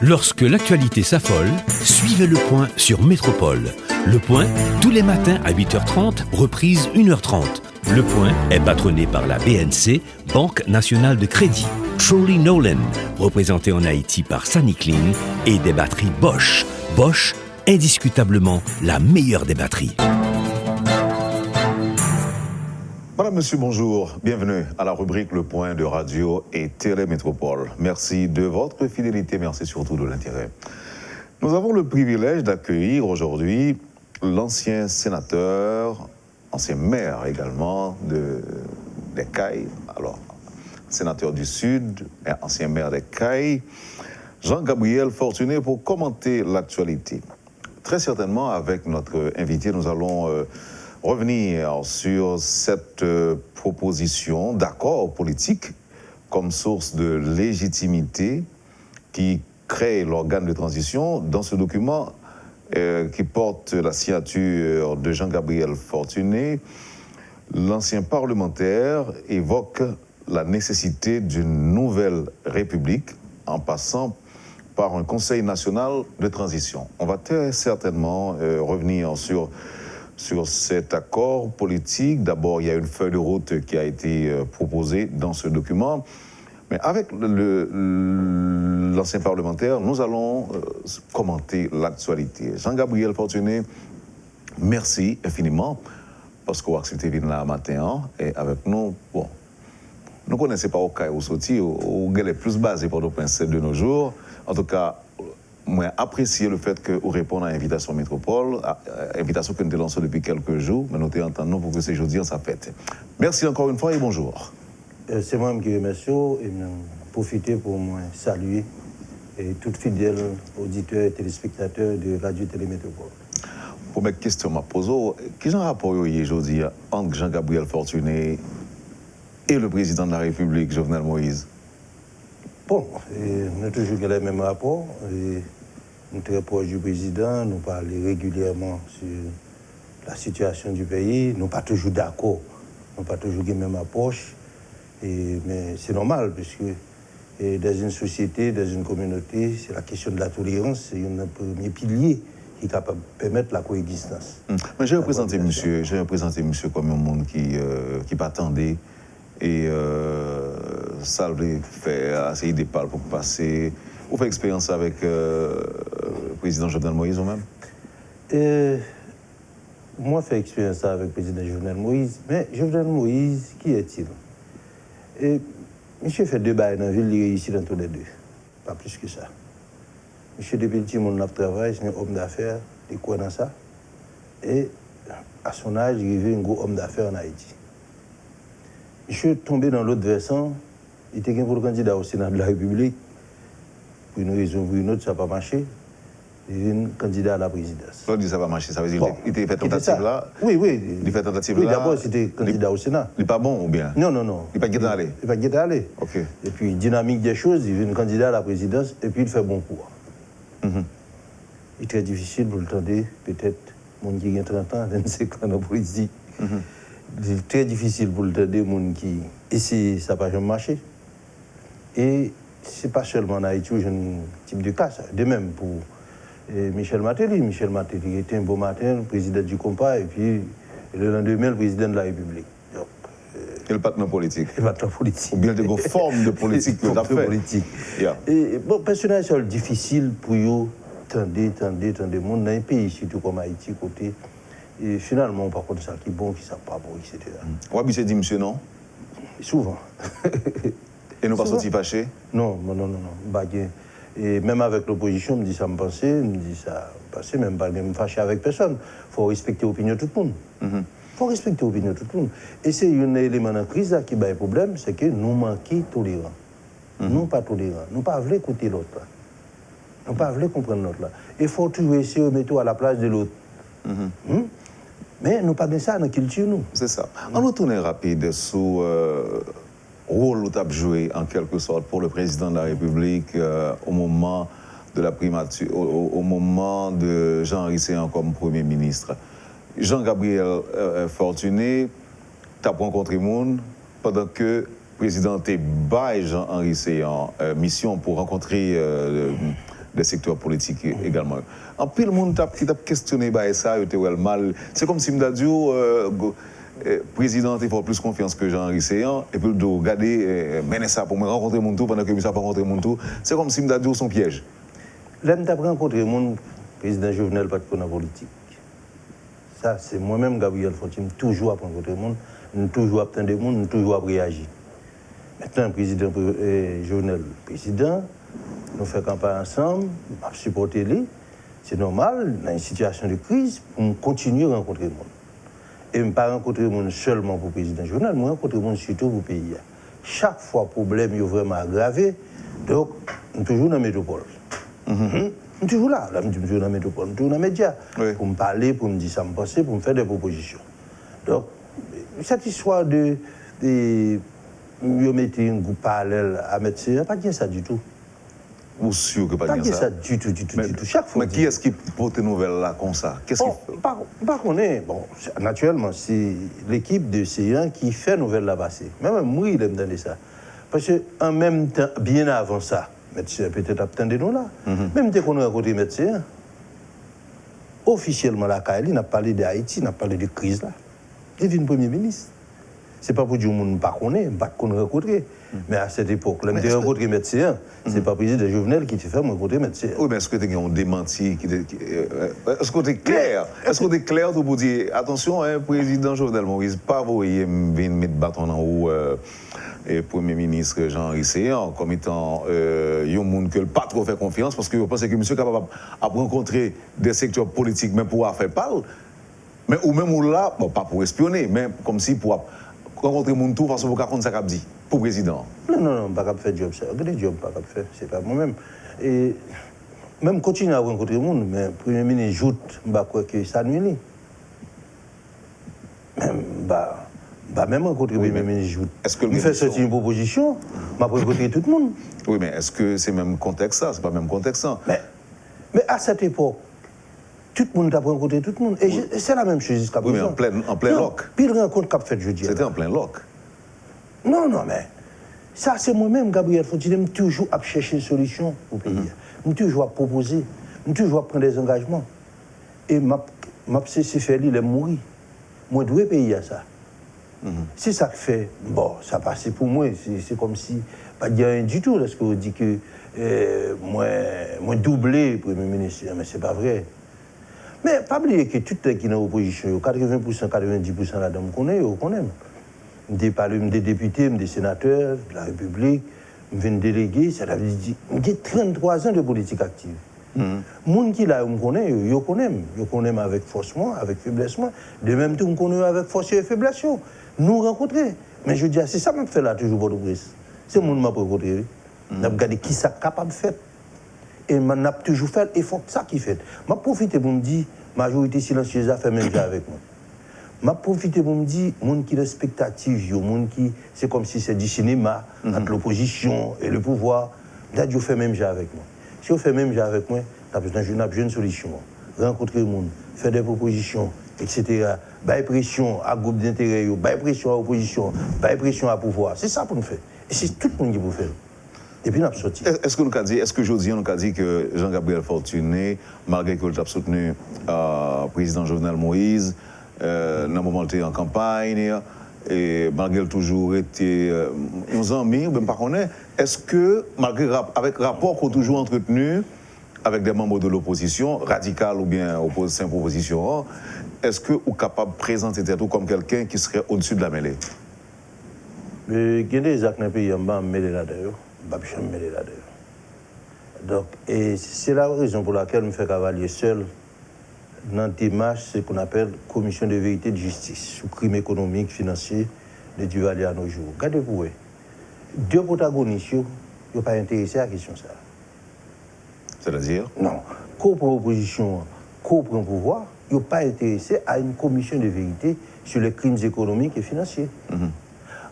Lorsque l'actualité s'affole, suivez Le Point sur Métropole. Le Point, tous les matins à 8h30, reprise 1h30. Le Point est patronné par la BNC, Banque Nationale de Crédit, Trolley Nolan, représenté en Haïti par Sunny Clean, et des batteries Bosch. Bosch, indiscutablement la meilleure des batteries. Madame, Monsieur, bonjour. Bienvenue à la rubrique Le Point de Radio et Télé Métropole. Merci de votre fidélité, merci surtout de l'intérêt. Nous avons le privilège d'accueillir aujourd'hui l'ancien sénateur, ancien maire également des Cayes, alors sénateur du Sud et ancien maire des Cayes, Jean-Gabriel Fortuné, pour commenter l'actualité. Très certainement, avec notre invité, nous allons revenir sur cette proposition d'accord politique comme source de légitimité qui crée l'organe de transition. Dans ce document qui porte la signature de Jean-Gabriel Fortuné, l'ancien parlementaire évoque la nécessité d'une nouvelle république en passant par un Conseil national de transition. On va très certainement revenir sur cet accord politique. D'abord, il y a une feuille de route qui a été proposée dans ce document. Mais avec l'ancien parlementaire, nous allons commenter l'actualité. Jean-Gabriel Fortuné, merci infiniment parce que vous acceptez de venir là matin et avec nous. Bon, nous ne connaissons pas au cas où sorti, où est plus basé pour nos principes de nos jours. En tout cas, moi, apprécier le fait que vous répondez à l'invitation Métropole, invitation que nous avons lancée depuis quelques jours, mais nous t'entendons pour que ce jeudi, ça fête. Merci encore une fois et bonjour. C'est moi qui remercie et profiter pour moi saluer tous fidèles auditeurs et téléspectateurs de Radio Télé Métropole. Pour mes questions, je pose, quel rapport aujourd'hui entre Jean-Gabriel Fortuné et le président de la République, Jovenel Moïse? Bon, nous avons toujours les mêmes rapports. Nous sommes très proches du président, nous parlons régulièrement sur la situation du pays. Nous ne sommes pas toujours d'accord, nous n'avons pas toujours les mêmes approches. Mais c'est normal, puisque dans une société, dans une communauté, c'est la question de la tolérance, c'est un premier pilier qui est capable de permettre la coexistence. Mais j'ai représenté monsieur comme un monde qui m'attendait. Et ça le fait essayer de parler pour passer. Vous faites expérience avec le président Jovenel Moïse ou même? Moi, j'ai fait expérience avec le président Jovenel Moïse. Mais Jovenel Moïse, qui est-il? Monsieur fait deux bails dans la ville, il réussit dans tous les deux. Pas plus que ça. Monsieur, depuis le petit monde a travaillé, c'est un homme d'affaires, il croit dans ça. Et à son âge, il est un gros homme d'affaires en Haïti. Je suis tombé dans l'autre versant. Il était pour le candidat au Sénat de la République. Pour une raison ou pour une autre, ça n'a pas marché. Il est un candidat à la présidence. Quand on dit ça va marcher, ça veut dire qu'il était fait tentative là? Oui. Il fait tentative là? Oui, d'abord, c'était candidat au Sénat. Il n'est pas bon ou bien? Non. Il n'est pas guetté aller? Il n'est pas guetté aller. OK. Et puis, dynamique des choses, il est un candidat à la présidence et puis il fait bon cours. Il est très difficile, vous le tendez, peut-être, mon qui a 30 ans, 25 ans dans la politique. C'est très difficile pour le des gens qui essaient, ça n'a pas jamais marché. Et ce n'est pas seulement en Haïti où j'ai un type de cas, ça. De même pour Michel Martelly. Michel Martelly était un beau matin, président du Compas, et puis le lendemain, le président de la République. Donc, et le patron politique. Le patron politique. Ou bien de vos formes de politique que vous avez fait. Politique. Yeah. Et bon, personnellement, c'est difficile pour eux, tendre le monde dans un pays, surtout comme Haïti, côté. Et finalement, par contre, ça qui est bon, qui ne sont pas bon, etc. Oui, c'est dit, monsieur, non? Souvent. Et nous pas sortis fâchés? Non. Et même avec l'opposition, me dit ça me pensait, me dit ça passait, même pas même fâché avec personne. Il faut respecter l'opinion de tout le monde. Il faut respecter l'opinion de tout le monde. Et c'est un élément de la crise là, qui a un problème, c'est que nous manquons tolérants. Nous pas tolérants. Nous pas voulons écouter l'autre là. Nous pas voulons comprendre l'autre là. Il faut toujours essayer de mettre à la place de l'autre. Mais nous pas bien ça dans la culture, nous. C'est ça. On retourne rapide sur le rôle que tu as joué, en quelque sorte, pour le président de la République au moment de la primature, au moment de Jean-Henri Séan comme Premier ministre. Jean-Gabriel Fortuné, tu as rencontré monde pendant que le président était Jean-Henri Séan mission pour rencontrer des secteurs politiques également. En pile, le monde qui t'a questionné ça, il était mal. C'est comme si je dit, le président il faut plus confiance que Jean-Henri Séan, et puis de regarder, mener ça pour me rencontrer mon tour pendant que je ne pas rencontrer mon tour. C'est comme si je dit son piège. Là, je rencontré mon président Jovenel, pas de politique. Ça, c'est moi-même, Gabriel Fortuny, toujours à rencontrer le monde, toujours à attendre le monde, toujours à réagir. Maintenant, le président Jovenel, président, nous faisons campagne ensemble, nous supporter lui. C'est normal, dans une situation de crise, pour continuer à rencontrer le monde. Et je ne pas rencontrer le monde seulement pour le président Jovenel, mais rencontrer le monde surtout pour le pays. Chaque fois, le problème est vraiment aggravé, donc, nous sommes toujours dans la métropole. Je suis toujours là, je suis toujours dans la métropole, je suis toujours dans les médias, pour me parler, pour me dire ça me passe, pour me faire des propositions. Donc, cette histoire de mettre un groupe parallèle à médecin, pas dire ça du tout. Vous sûr que pas Pas dire dire ça ça du tout. Chaque fois. Mais qui est-ce qui porte nouvelle là comme ça? Qu'est-ce qu'il Pas qu'on est. Bon, naturellement, c'est l'équipe de C1 qui fait nouvelle là passer. Même moi, il aime donner ça. Parce qu'en même temps, bien avant ça, médecin peut-être attendez nous là. Même dès qu'on a rencontré médecin, officiellement la CAELI n'a parlé d'Haïti, n'a parlé de crise là. Il vient le Premier ministre. C'est pas pour dire que nous ne connaissons pas, qu'on rencontrer. Mais à cette époque, là, je rencontré médecin, c'est pas le président Jovenel qui te fait rencontrer médecin. Oui, mais est-ce que tu as un démenti est-ce que tu es clair? Est-ce que tu es clair pour dire attention, président Jovenel Moïse, pas vous venir mettre bâton en haut et Premier ministre Jean-Henri Séan comme étant un monde que pas trop fait confiance parce que je pense que monsieur est capable de rencontrer des secteurs politiques, même pour faire parler. Mais ou même là, bon, pas pour espionner, mais comme si pour rencontrer mon tour parce que vous racontez ça qu'a dit pour président. Non, pas capable de faire job ça. Quel job pas capable de faire, c'est pas moi-même. Et même continuer à rencontrer le monde, mais le Premier ministre joute, je crois que ça nuit. Même rencontrer le Premier ministre joute. Est-ce que il fait sortir une proposition, je vais rencontrer tout le monde. Oui, mais est-ce que c'est le même contexte ça? C'est pas le même contexte ça? Mais à cette époque, tout le monde a rencontré tout le monde. Et c'est la même chose jusqu'à présent. Oui, mais en plein loc. Pile rencontre qu'a fait jeudi. C'était en plein loc. Non, mais ça, c'est moi-même, Gabriel Fortuny, je toujours à chercher une solution au pays. Je toujours à proposer, je toujours à prendre des engagements. Et je sais faire il est mourir. Moi, je dois payer à ça. C'est ça que fait. Bon, ça passe pour moi. C'est comme si, pas de rien du tout, lorsque vous dites que moi doublé le Premier ministre. Mais c'est pas vrai. Mais pas oublier que tout les qui sont dans l'opposition, 80%, 90% là-dedans, on connaît. Des députés, des sénateurs de la République, des délégués, ça veut dire j'ai 33 ans de politique active. Les gens qui là, on connaît, ils connaissent avec force, avec faiblesse, de même temps, on connaît avec force et faiblesse. Nous rencontrer. Mais je dis, c'est ça que je fais là, toujours pour le presse. C'est le monde qui m'a rencontré. On a regardé qui ça capable de faire. Et on a toujours fait l'effort ça qui fait. Je profite pour me dire, majorité silencieuse a fait même chose avec moi. Je profite pour me dire, les gens qui ont des spectatives, c'est comme si c'est du cinéma, entre l'opposition et le pouvoir, ils fait même chose avec moi. Si on fait même chose avec moi, on a besoin d'une solution. Rencontrer le monde, faire des propositions, etc. Bailler pression à groupe d'intérêt, bailler pression à l'opposition, bailler pression à pouvoir. C'est ça pour nous faire. Et c'est tout le monde qui peut faire. Et puis, on a sorti. Est-ce que aujourd'hui, on a dit que Jean-Gabriel Fortuny, malgré qu'il a soutenu le président Jovenel Moïse, dans le moment où il était en campagne, et malgré qu'il a toujours été nos amis, même pas connaît, est-ce que, malgré avec rapport qu'on a toujours entretenu avec des membres de l'opposition, radicale ou bien opposition, est-ce que vous êtes capable de présenter tout comme quelqu'un qui serait au-dessus de la mêlée? Il y a des actes dans le pays, je vais me mêler là-dedans. Je vais me mêler là-dedans. Donc, et c'est la raison pour laquelle je me fais cavalier seul dans des démarches, ce qu'on appelle commission de vérité et de justice, sous crime économique, financier, de Duvalier à nos jours. Regardez pour vous. Deux protagonistes, ils ne sont pas intéressés à la question ça. C'est-à-dire? Non. Qu'au opposition, qu'au pouvoir, ils ne sont pas intéressés à une commission de vérité sur les crimes économiques et financiers.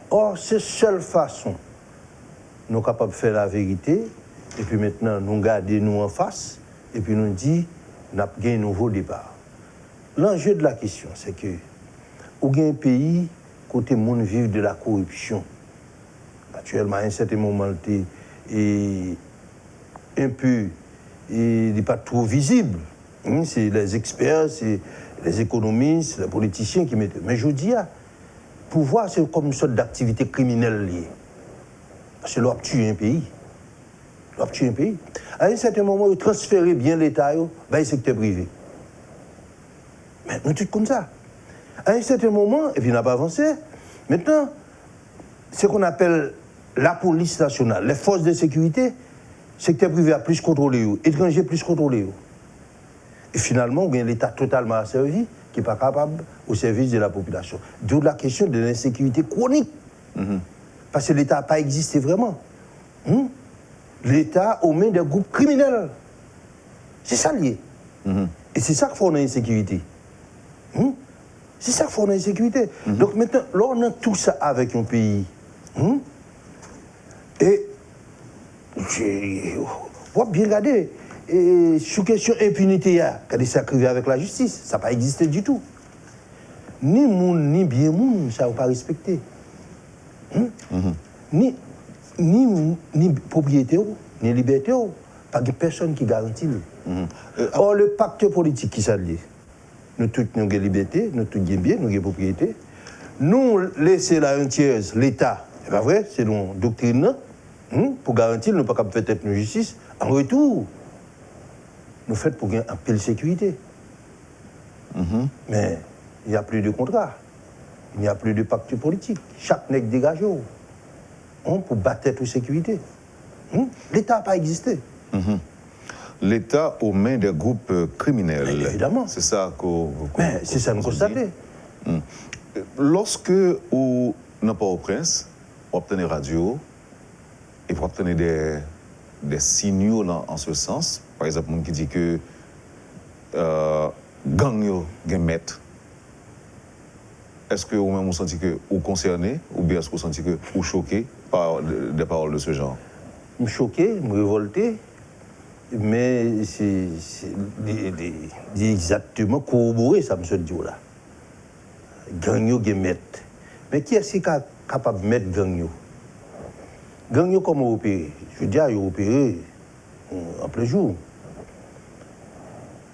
Or, c'est la seule façon nous sommes capables de faire la vérité, et puis maintenant, nous garder nous en face, et puis nous dit, nous avons gagné un nouveau départ. L'enjeu de la question, c'est que, où il y a un pays, côté monde vivre de la corruption, actuellement, à un certain moment, et un peu il n'est pas trop visible. C'est les experts, c'est les économistes, les politiciens qui mettent. Mais je dis, pouvoir, c'est comme une sorte d'activité criminelle liée. Parce que l'on tue un pays. L'on tue un pays. À un certain moment, il transférait bien l'État vers le secteur privé. Mais nous sommes comme ça. À un certain moment, et puis on n'a pas avancé, maintenant, ce qu'on appelle la police nationale, les forces de sécurité, le secteur privé a plus contrôlé, étranger plus contrôlé. Et finalement, on a l'État totalement asservi, qui n'est pas capable au service de la population. D'où la question de l'insécurité chronique. Parce que l'État n'a pas existé vraiment. L'État aux mains des groupes criminels. C'est ça lié. Et c'est ça qu'il faut en insécurité. C'est ça qu'il faut en insécurité. Donc maintenant, là, on a tout ça avec un pays. Et, on va bien regarder. Et sous question impunité, quand ça arrive avec la justice, ça n'a pas existé du tout. Ni moun, ni bien moun, ça ne va pas respecter. Ni propriété, ni liberté, pas de personne qui garantit. Or, le pacte politique qui s'allie, nous tous nous avons liberté, nous tous avons bien, nous avons propriété. Nous laisser la entière, l'État, c'est pas vrai, c'est une doctrine, pour garantir, nous ne pouvons pas faire tête de justice. En retour, nous faisons pour gagner un peu de sécurité. Mais il n'y a plus de contrat, il n'y a plus de pacte politique. Chaque nègre dégage pour battre toute sécurité. L'État n'a pas existé. L'État aux mains des groupes criminels. Mais évidemment. C'est ça c'est ça nous constatons. Lorsque, dans Port-au-Prince, on obtenait radio, et pour obtenir des signaux en ce sens, par exemple, quelqu'un qui dit que gang yo gen maître, est-ce que vous-même vous sentez que vous concerné ou bien est-ce que vous sentez que vous choqué par des paroles de ce genre? Je suis choqué, je suis révolté, mais c'est exactement corroboré, ça me dit là. Gang yo gen maître. Mais qui est-ce qui est capable de mettre gang yo? Gang yo comment opérer? Je veux dire, ils ont opéré en plein jour.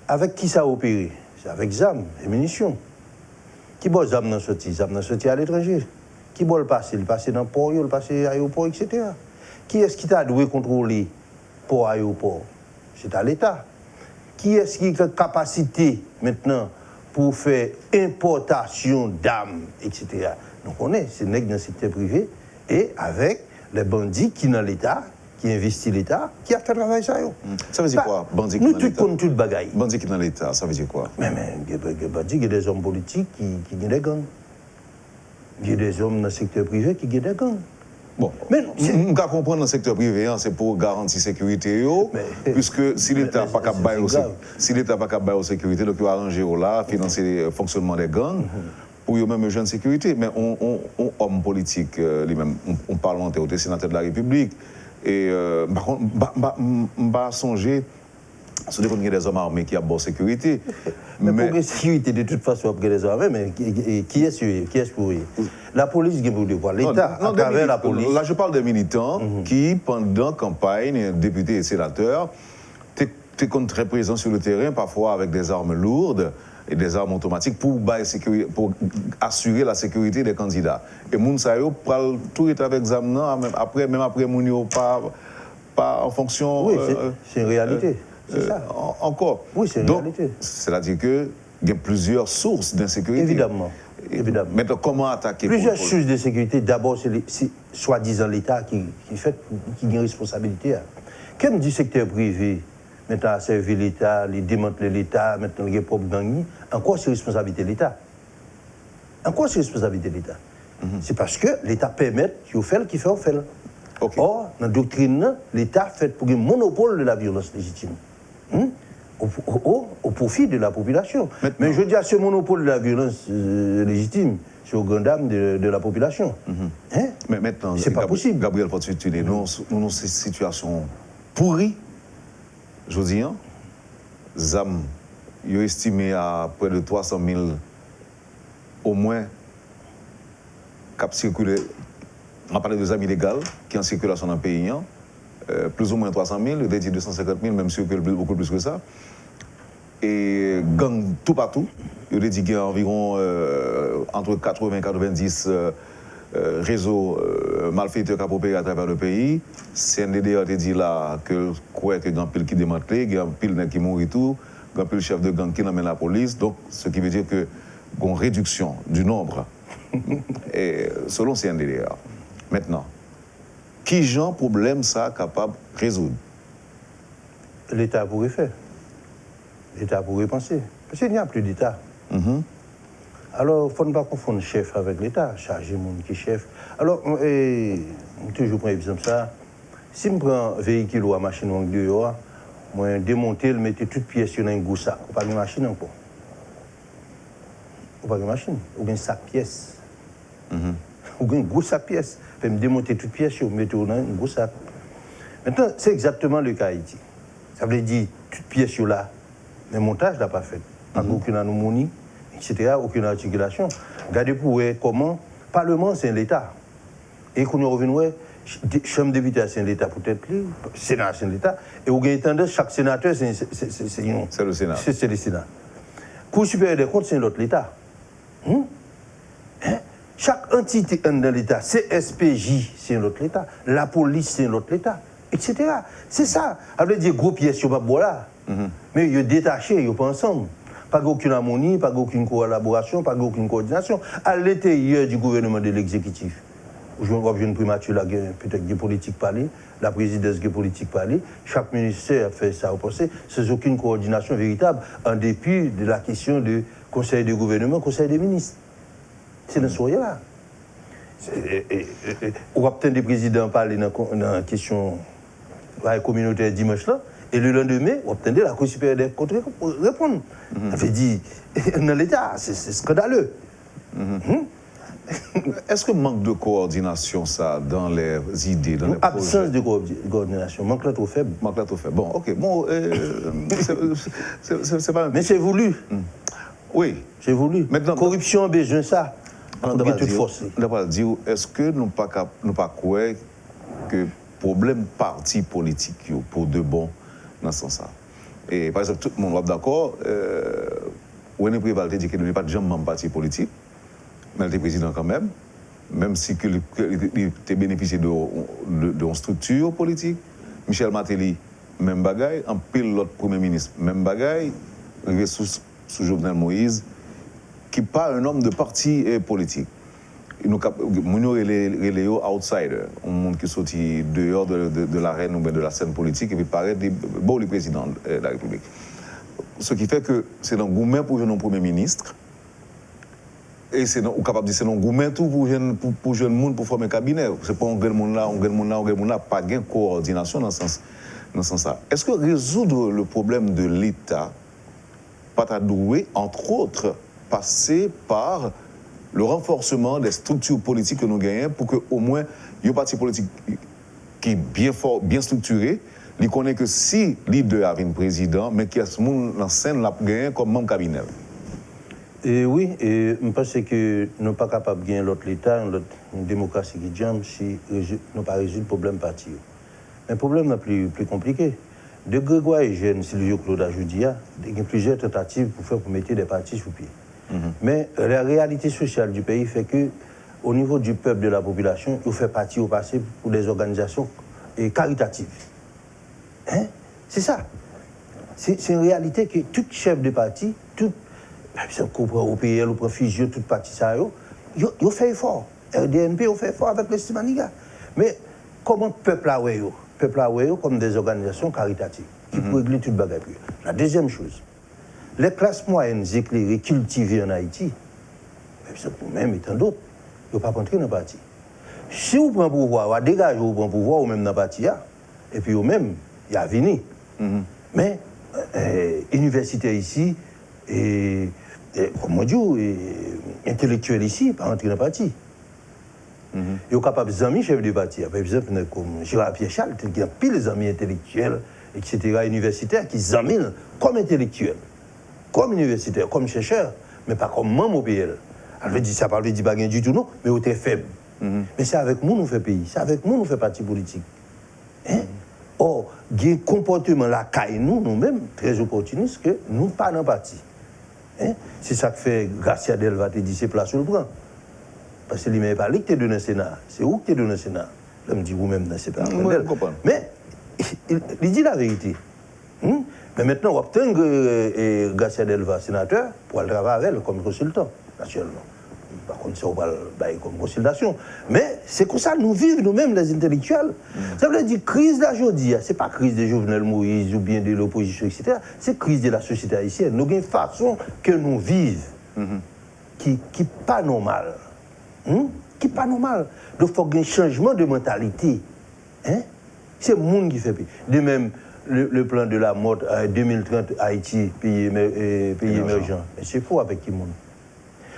Avec qui ça a opéré? C'est avec ZAM et munitions. Qui boit ZAM dans sorti? ZAM dans sorti à l'étranger. Qui boit le passé? Le passé dans le port, le passé à l'aéroport, etc. Qui est-ce qui t'a doué contrôler port à aéroport? C'est à l'État. Qui est-ce qui a capacité maintenant pour faire importation d'armes, etc. Donc on est, c'est nègres dans le secteur privé et avec les bandits qui dans l'État, qui investissent l'État, qui a fait travail ça. Ça veut dire quoi, bandits qui nous dans l'État? Nous tous toute bagaille. Bandits qui dans l'État, ça veut dire quoi? Mais bandits, il y a des hommes politiques qui ont des gangs. Il y a des hommes dans le secteur privé qui ont des gangs. Bon, on peut comprendre dans le secteur privé, c'est pour garantir la sécurité, puisque si l'État n'a pas capable de sécurité, donc il va arranger là, financer le fonctionnement des gangs, pour eux-mêmes jeunes sécurité. Mais on homme politique, lui-même, on parlementaire, on sénateur de la République, et on va songer. C'est qu'il y a des hommes armés qui ont bonne sécurité. Mais pour la sécurité, de toute façon, il y a des hommes armés, mais qui est pour eux? La police qui est pour devoir. L'État, à travers la police. Là, je parle des militants qui, pendant la campagne, députés et sénateurs, étaient très présents sur le terrain, parfois avec des armes lourdes et des armes automatiques pour assurer la sécurité des candidats. Et Mounsayo parle tout est avec Zamna, même après Mounio, pas en fonction. Oui, c'est une réalité. C'est ça. Encore. Oui, c'est une réalité. C'est-à-dire qu'il y a plusieurs sources d'insécurité. Évidemment. Maintenant, comment attaquer? Plusieurs sources de sécurité. D'abord, c'est soi-disant l'État qui a une responsabilité. Comme du secteur privé, maintenant, à servir l'État, les démanteler l'État, maintenant, les propres gangs, en quoi c'est responsabilité de l'État? En quoi c'est responsabilité de l'État? C'est parce que l'État permet qu'il fait qu'il fait, on fait. Okay. Or, dans la doctrine, l'État fait pour un monopole de la violence légitime. Au profit de la population. Mais je dis à ce monopole de la violence légitime, c'est au grand dam de la population. Mais maintenant, c'est pas possible. Gabriel Fortuné, nous avons cette situation pourrie, je dis, ZAM, il est estimé à près de 300 000 au moins cap circulé. On parle de ZAM illégales qui sont en circulation dans le pays. plus ou moins 300 000, il a dit 250 000, même si beaucoup plus que ça. Et gang tout partout. Il a dit qu'il y a environ entre 80 et 90 réseaux malfaiteurs qui ont opéré à travers le pays. CNDD a dit là que quoi que grand pile qui démantelé, grand pile qui mourit tout, grand pile chef de gang qui emmène la police. Donc, ce qui veut dire que une réduction du nombre, et selon CNDD. Maintenant, qui genre problème ça capable de résoudre? L'État pourrait faire. L'État pourrait penser. Parce qu'il n'y a plus d'État. Alors, il ne faut pas confondre chef avec l'État, charger mon qui est chef. Alors, toujours prendre exemple ça, si je prends un véhicule ou une machine ou dehors, moi démonter, le mettre toutes pièces sur un gros sac. On pas de machine encore. On pas de machine, ou un sac pièces. Ou un gros sac pièces. Je me démonter toutes pièces, mettre dans un gros sac. Maintenant, c'est exactement le cas Haïti. Ça veut dire toutes pièces là, mais le montage n'a pas fait. Pas aucune anomalie, etc., aucune articulation. Regardez pour voir comment le Parlement, c'est l'État. Et quand on revient, chambre de député, c'est l'État peut-être, le Sénat, c'est l'État. Et vous avez tendance, chaque sénateur, c'est le Sénat. C'est le Sénat. Cour supérieure des comptes, c'est l'autre l'État. Chaque entité dans l'État, CSPJ, c'est l'autre l'État. La police, c'est l'autre l'État. Etc. C'est ça. Ça veut dire gros pièces sur là. Mais ils sont détachés, ils ne sont pas ensemble. Pas aucune harmonie, pas aucune collaboration, pas aucune coordination. À l'intérieur du gouvernement de l'exécutif, je vois une primature, peut-être des politiques parler, la présidence des politiques parler, chaque ministère a fait ça au passé, sans aucune coordination véritable, en dépit de la question du conseil de gouvernement, conseil des ministres. C'est dans ce là. On va peut-être des présidents parler dans la question communautaire dimanche là. Et le lendemain, on obtenait la Cour supérieure des comptes pour répondre. On fait dire, dans l'État, c'est scandaleux. Est-ce que manque de coordination, ça, dans les idées, dans les projets? Absence de coordination, manque là trop faible. Manque là trop faible. Bon, ok. Bon, c'est pas... Mais c'est voulu. Oui. C'est voulu. Maintenant, corruption, besoin ça. On doit dire, est-ce que nous ne pas croire que problème parti politique pour de bon dans ce sens-là? Et par exemple, tout le monde va d'accord, René Préval dit qu'il n'est pas de jamais membre parti politique, mais il était président quand même si il était bénéficié d'une structure politique. Michel Martelly, même bagaille. En pile, l'autre premier ministre, même bagaille. Sous Jovenel Moïse, qui n'est pas un homme de parti politique. Nous avons les outsiders, un monde qui sorti dehors de l'arène ou de la scène politique et qui paraît bon les présidents de la République. Ce qui fait que c'est un gourmet pour un premier ministre et c'est capable de dire c'est un gourmet tout pour jeune monde pour former un cabinet. C'est pas un grand monde là, pas de coordination dans ce sens-là. Est-ce que résoudre le problème de l'État pas doué, entre autres, passer par le renforcement des structures politiques que nous gagnons pour qu'au moins, il y ait un parti politique qui est bien fort, bien structuré, il connaît que si leader a un président, mais qui a ce monde en scène l'a gagné comme membre cabinet. Et oui, et je pense que nous ne sommes pas capables de gagner l'autre l'État, une démocratie qui jambe, si nous n'avons pas résolu le problème parti. Mais le problème est plus compliqué. De Grégoire et Jeanne, Sylvio Claude Ajoudia, il y a plusieurs tentatives pour mettre des partis sous pied. Mais la réalité sociale du pays fait que, au niveau du peuple, de la population, il fait partie au passé pour des organisations caritatives. Hein? C'est ça. C'est une réalité que tout chef de parti, tout, on prend OPL, on prend Figio, tout parti ça, ils fait effort. RDNP, ils fait effort avec les Stimaniga. Mais comment le peuple a eu? Le peuple a eu comme des organisations caritatives qui peuvent régler toute bagaille. La deuxième chose, les classes moyennes éclairées, cultivées en Haïti, même étant d'autres, ils ne peuvent pas entrer dans le parti. Si vous prenez le pouvoir, vous dégagez le pouvoir, ou même dans le parti, et puis vous-même, il y a venu. Mais, universitaire ici, et comme on dit, intellectuel ici, pas entrer dans le parti. Ils sont capables d'amis chefs de parti. Par exemple, comme Gérard Pierre Charles, qui a pile d'amis intellectuels, etc., universitaires, qui examinent comme intellectuels, comme universitaires, comme chercheurs, mais pas comme membre au PL. Ça ne veut dire pas du tout, non, mais on est faible. Mais c'est avec nous nous fait pays, c'est avec nous nous fait parti politique. Hein? Or, il y a un comportement là, nous-mêmes, très opportuniste, que nous ne pas dans le parti. Hein? C'est ça que fait Garcia Delva te dit, c'est place sur le bras. Parce que lui-même, pas lui qui te donne le Sénat. C'est où qui te donne le Sénat? Là, me dit, vous-même, c'est pas mais il dit la vérité. Mais maintenant, on obtient que Garcia Delva, sénateur, pour aller travailler avec elle comme consultant, naturellement. Par contre, ça, on va le comme consultation. Mais c'est comme ça nous vivons nous-mêmes, les intellectuels. Ça veut dire crise d'aujourd'hui, ce n'est pas crise de Jovenel Moïse ou bien de l'opposition, etc. C'est crise de la société haïtienne. Nous avons une façon que nous vivons qui n'est pas normale. Qui n'est pas normale. Donc, il faut un changement de mentalité. Hein? C'est le monde qui fait pire. De même, le plan de la mode à 2030, Haïti, pays émergent. C'est faux avec qui monde.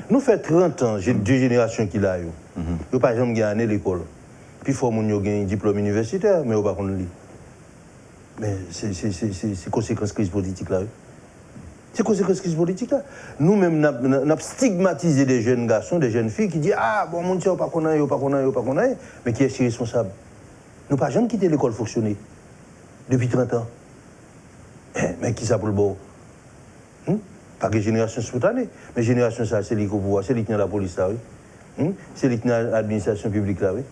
Nous fait 30 ans, j'ai 2 générations qui l'ont. Ils n'ont pas jamais gagné l'école. Puis il faut qu'ils aient un diplôme universitaire, mais ils n'ont pas lire. Mais c'est conséquence crise politique là. C'est conséquence crise politique là. Nous-mêmes, nous avons stigmatisé des jeunes garçons, des jeunes filles qui disent ah, bon, mon Dieu, pas qu'on aille, mais qui est responsable. Nous n'avons pas jamais quitté l'école fonctionner depuis 30 ans. Mais qui ça pour le beau? Pas que génération spontanée, mais génération ça, c'est lui qui pouvoir, c'est lui qui est dans la police là, oui. C'est lui qui est dans l'administration publique là, oui.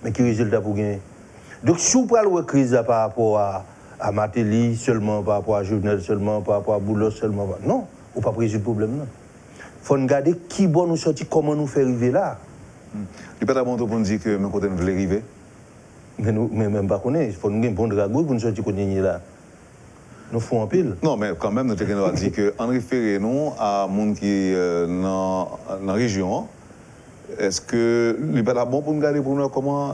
Mais qui résultat pour gagner. Donc, si vous parlez de crise là, par rapport à Matéli seulement, par rapport à Jovenel seulement, par rapport à Boulos seulement, non, on ne peut pas résoudre le problème. Il faut regarder qui bon nous sortir, comment nous faire arriver là. Il n'est pas d'abord pour nous dire que mon côté nous voulons arriver. Mais même pas connaître, il faut nous un bon dragon pour nous sortir là. Nous faisons un pile. Non, mais quand même, notre a dit qu'en référant à monde qui est dans la région, est-ce que il n'est pas bon pour nous regarder pour nous comment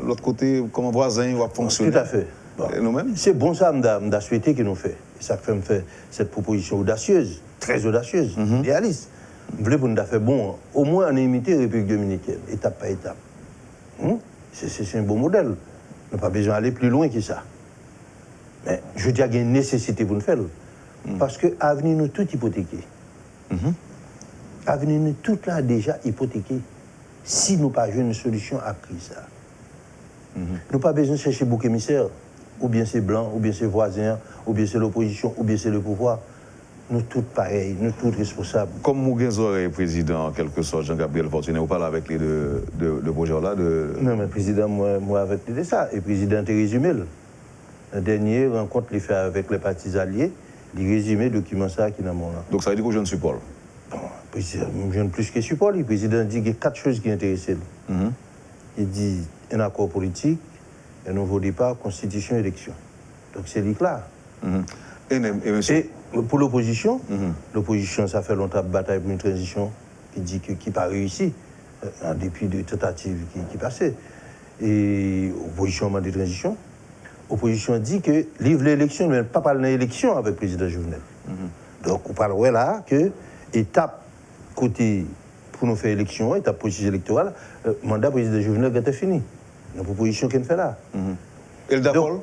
l'autre côté, comment voisin va fonctionner? Tout à fait. Bon. Nous-mêmes? C'est bon ça, je souhaité que nous fait. Ça fait me faire cette proposition audacieuse, très audacieuse, réaliste. Je voulais pour nous faire bon, au moins en imiter la République dominicaine, étape par étape. C'est un bon modèle. On n'a pas besoin d'aller plus loin que ça. Mais je dis qu'il y a une nécessité pour nous faire. Parce que l'avenir nous tout hypothéqué. L'avenir nous tout là déjà hypothéqué. Si nous n'avons pas une solution à la crise. Nous n'avons pas besoin de chercher bouc émissaire. Ou bien c'est blanc, ou bien c'est voisin, ou bien c'est l'opposition, ou bien c'est le pouvoir. Nous tous pareils, nous tous responsables. Comme Mouguenzor est président, en quelque sorte, Jean-Gabriel Fortuné, vous parlez avec les deux projets-là Non, mais président, moi avec les deux ça. Et président, tu résumé. La dernière rencontre, il fait avec les partis alliés, il résume le document ça qui est dans mon là. Donc ça veut dire que je ne suis pas là. Bon, président, je ne plus que support. Le président dit qu'il y a 4 choses qui intéressent. Il dit un accord politique, un nouveau départ, constitution, élection. Donc c'est là. Et pour l'opposition, l'opposition, ça fait longtemps de bataille pour une transition qui dit qui n'a pas réussi, en dépit de tentatives qui passaient. Et l'opposition a demandé de transition. L'opposition dit que livre l'élection, mais pas parler d'élection avec le président Jovenel. Donc on parle là que étape côté pour nous faire élection, étape processus électoral, le mandat président Jovenel est fini. La proposition qu'il fait là. Et le d'accord?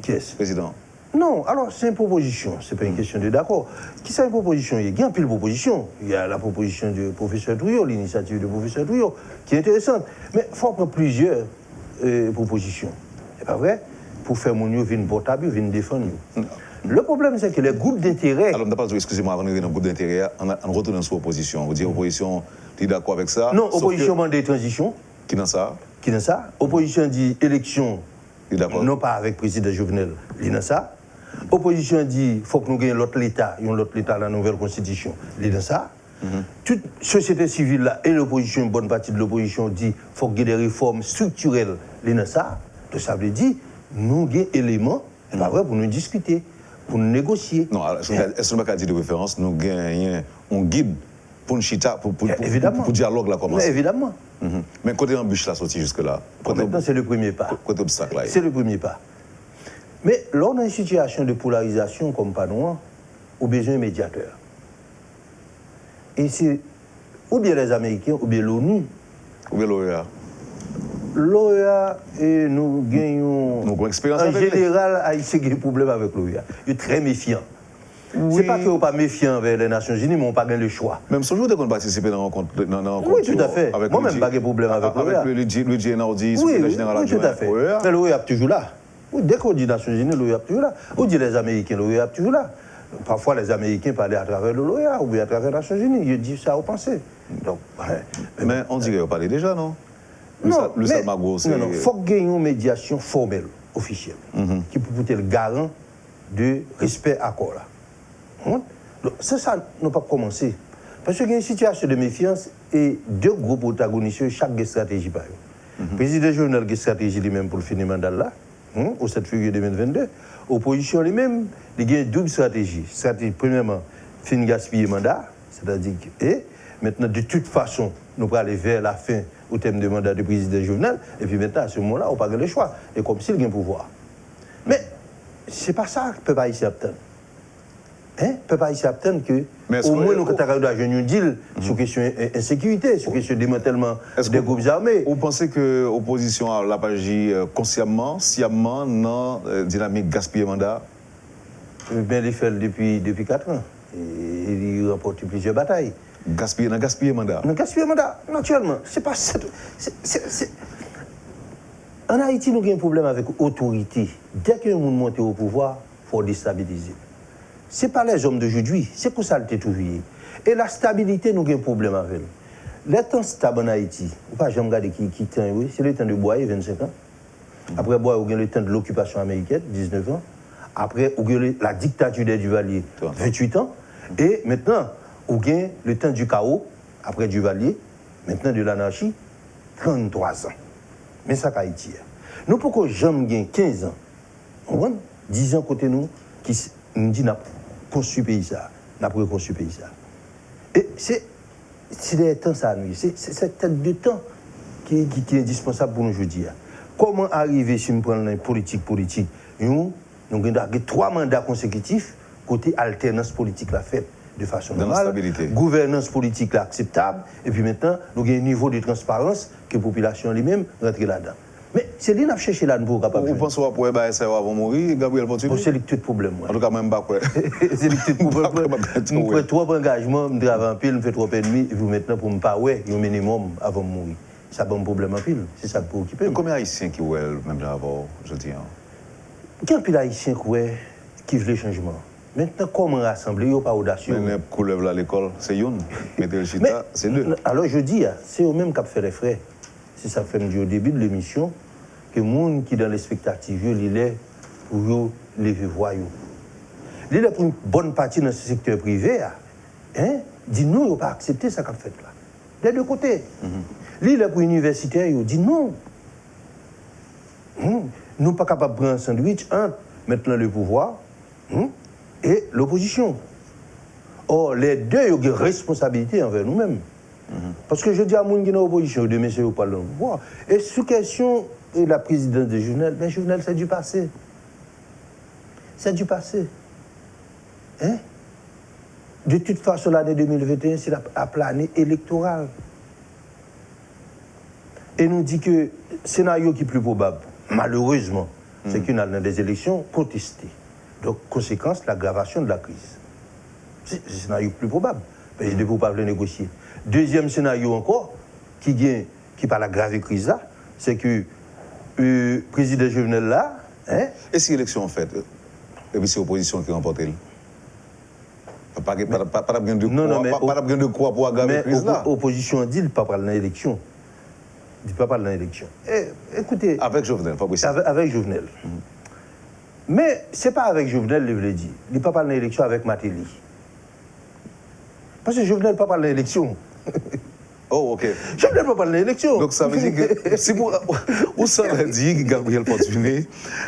Qui est-ce? Président. Non, alors c'est une proposition, c'est pas une question de d'accord. Qui c'est une proposition? Il y a un pile de propositions. Il y a la proposition du professeur Trouillot, l'initiative du professeur Trouillot, qui est intéressante. Mais il faut prendre plusieurs propositions. C'est pas vrai? Pour faire mon mieux, venir portable, venir défendre. Le problème, c'est que les groupes d'intérêt. Alors, on n'a pas excusez-moi, avant de venir dans le groupe d'intérêt, on retourne sur l'opposition. Vous dites opposition, tu es d'accord avec ça? Non, opposition demande des transitions. Qui dans ça? Qui dans ça? Opposition dit élection. Non pas avec le président Jovenel. Il dans ça. Opposition dit qu'il faut que nous gagnions l'autre l'État, la nouvelle constitution. Il dans ça. Toute société civile là, et l'opposition, une bonne partie de l'opposition dit qu'il faut qu'il y ait des réformes structurelles. Il dans ça. Donc ça veut dire nous avons des éléments, c'est pas vrai, pour nous discuter, pour nous négocier. Non, est-ce qu'on n'a pas dit de référence, nous gagnons un guide pour une chita, pour dialogue là commencer. Évidemment. Mais côté embûche là sorti jusque-là. Maintenant, c'est le premier pas. Côté obstacle là. C'est le premier pas. Mais lors d'une situation de polarisation comme Panois, on a besoin d'un médiateur. Et c'est ou bien les Américains, ou bien l'ONU. Ou bien l'OEA. L'OEA, nous gagnons. Nous avons expérience en général, Haïti a des problèmes avec l'OEA. Il est très méfiant. Oui. C'est pas qu'ils sont pas méfiants avec les Nations Unies, mais on n'a pas gagné le choix. Même ce jour, dès qu'on participe dans la rencontre. Oui, tout à fait. Moi-même, pas de problème avec l'OEA. Avec Luigi Einaudi, secrétaire général adjoint. Oui, tout à fait. Mais l'OEA est toujours là. Dès qu'on dit Nations Unies, l'OEA toujours là. On dit les Américains, l'OEA toujours là. Parfois, les Américains parlaient à travers l'OEA ou bien à travers les Nations Unies. Ils disent ça, vous pensez. Donc, mais on dirait qu'on parlait déjà, non? Non, le Salmago, c'est... Non, il faut qu'il y ait une médiation formelle, officielle, qui peut être le garant de respect à accord là. Donc, ça, n'a pas commencé. Parce qu'il y a une situation de méfiance et deux gros protagonistes, chaque stratégie par eux. Le président Jovenel a une stratégie lui-même pour le finir mandat là, au 7 février 2022. L'opposition lui-même, il y a une double stratégie. Stratégie, premièrement, fin gaspiller le mandat, c'est-à-dire que, et maintenant, de toute façon, nous allons aller vers la fin au thème du mandat du président Jovenel, et puis maintenant, à ce moment-là, on n'a pas le choix. Et comme s'il y a un pouvoir. Mais ce n'est pas ça que le peuple haïtien obtient. Le peuple haïtien obtient que, au moins, nous avons un deal sur la question d'insécurité, sur la question de démantèlement des groupes armés. Vous pensez que l'opposition n'a pas agi consciemment, sciemment, dans la dynamique gaspiller mandat? Bien, il fait depuis 4 ans. Et il remporte plusieurs batailles. Gaspiller mandat? Dans gaspiller mandat, naturellement. C'est pas ça. En Haïti, nous avons un problème avec l'autorité. Dès qu'un monde monte au pouvoir, il faut déstabiliser. Ce n'est pas les hommes d'aujourd'hui, c'est pour ça que c'est tout vu. Et la stabilité, nous avons un problème avec. Le temps stable en Haïti, pas jamais regarder qui temps, oui, c'est le temps de Boye, 25 ans. Après Boye, on a le temps de l'occupation américaine, 19 ans. Après, on a la dictature des Duvalier, 28 ans. Et maintenant, on a le temps du chaos, après Duvalier, maintenant de l'anarchie, 33 ans. Mais ça, c'est Haïti. Nous, pourquoi jamais gagné 15 ans, on voit 10 ans côté nous, qui nous dit qu'on a construit le pays, ça, on a reconstruit le pays. Ça. Et c'est des temps, ça, c'est cette tête de temps qui est indispensable pour nous aujourd'hui. Comment arriver, si nous prenons une politique, nous avons 3 mandats consécutifs, côté alternance politique la faite de façon normale, gouvernance politique là, acceptable, et puis maintenant, nous avons un niveau de transparence que la population elle-même rentre là-dedans. Mais c'est lui qui a cherché là pour capable. Vous pensez que vous pouvez avant de mourir, Gabriel Fortuné? C'est lui qui a tout problème. En tout cas, même pas quoi. C'est lui qui a tout problème. Je fais 3 engagements, je travaille en pile, je fais 3 ennemis, et puis maintenant, pour ne pas ouais, il y a un minimum avant de mourir. Ça a un problème en pile. C'est ça qui peut occuper. Combien d'Haïtiens qui ouais, même avant, je dis? Combien d'Haïtiens qui veulent le changement? Maintenant, comment rassembler, il n'y a pas audacieux. Mais les couleurs à l'école, c'est une. Mettez le chita, c'est 2. Alors je dis, c'est eux-mêmes qui ont fait les frais. C'est ça que fait au début de l'émission, que les gens qui sont dans l'expectative, ils sont pour les voir. Ils sont pour une bonne partie dans ce secteur privé. Dit non, ils n'ont pas accepté ça qu'on fait là. Des deux côtés. Ils sont pour l'universitaire, ils disent non. Nous ne sommes pas capables de prendre un sandwich entre maintenant le pouvoir et l'opposition. Or, les deux ont une responsabilité envers nous-mêmes. Parce que je dis à gens qui sont dans l'opposition, de messieurs qui parlent de pouvoir. Et sous question de la présidence de Jovenel, mais Jovenel, c'est du passé. C'est du passé. De toute façon, l'année 2021, c'est l'année électorale. Et nous dit que le scénario qui est plus probable, malheureusement, c'est qu'on a dans des élections contestées. Donc, conséquence, l'aggravation de la crise. C'est le scénario plus probable. Mais je ne peux pas le négocier. Deuxième scénario encore, qui parle de la grave crise là, c'est que le président Jovenel là... Et si l'élection en fait, et puis c'est l'opposition qui remporte? Pas de quoi pour aggraver la crise là. L'opposition dit qu'il ne peut pas parler dans l'élection. Il ne peut pas parler dans l'élection. Écoutez... Avec Jovenel, pas possible. Avec Jovenel. Mais ce n'est pas avec Jovenel, je l'ai dit. Il ne peut pas parler dans l'élection avec Matéli. Parce que Jovenel ne peut pas parler dans l'élection. Oh, ok. Jovenel ne peut pas parler dans l'élection. Donc ça veut dire que, si pour, où ça veut dire, Gabriel Fortuné,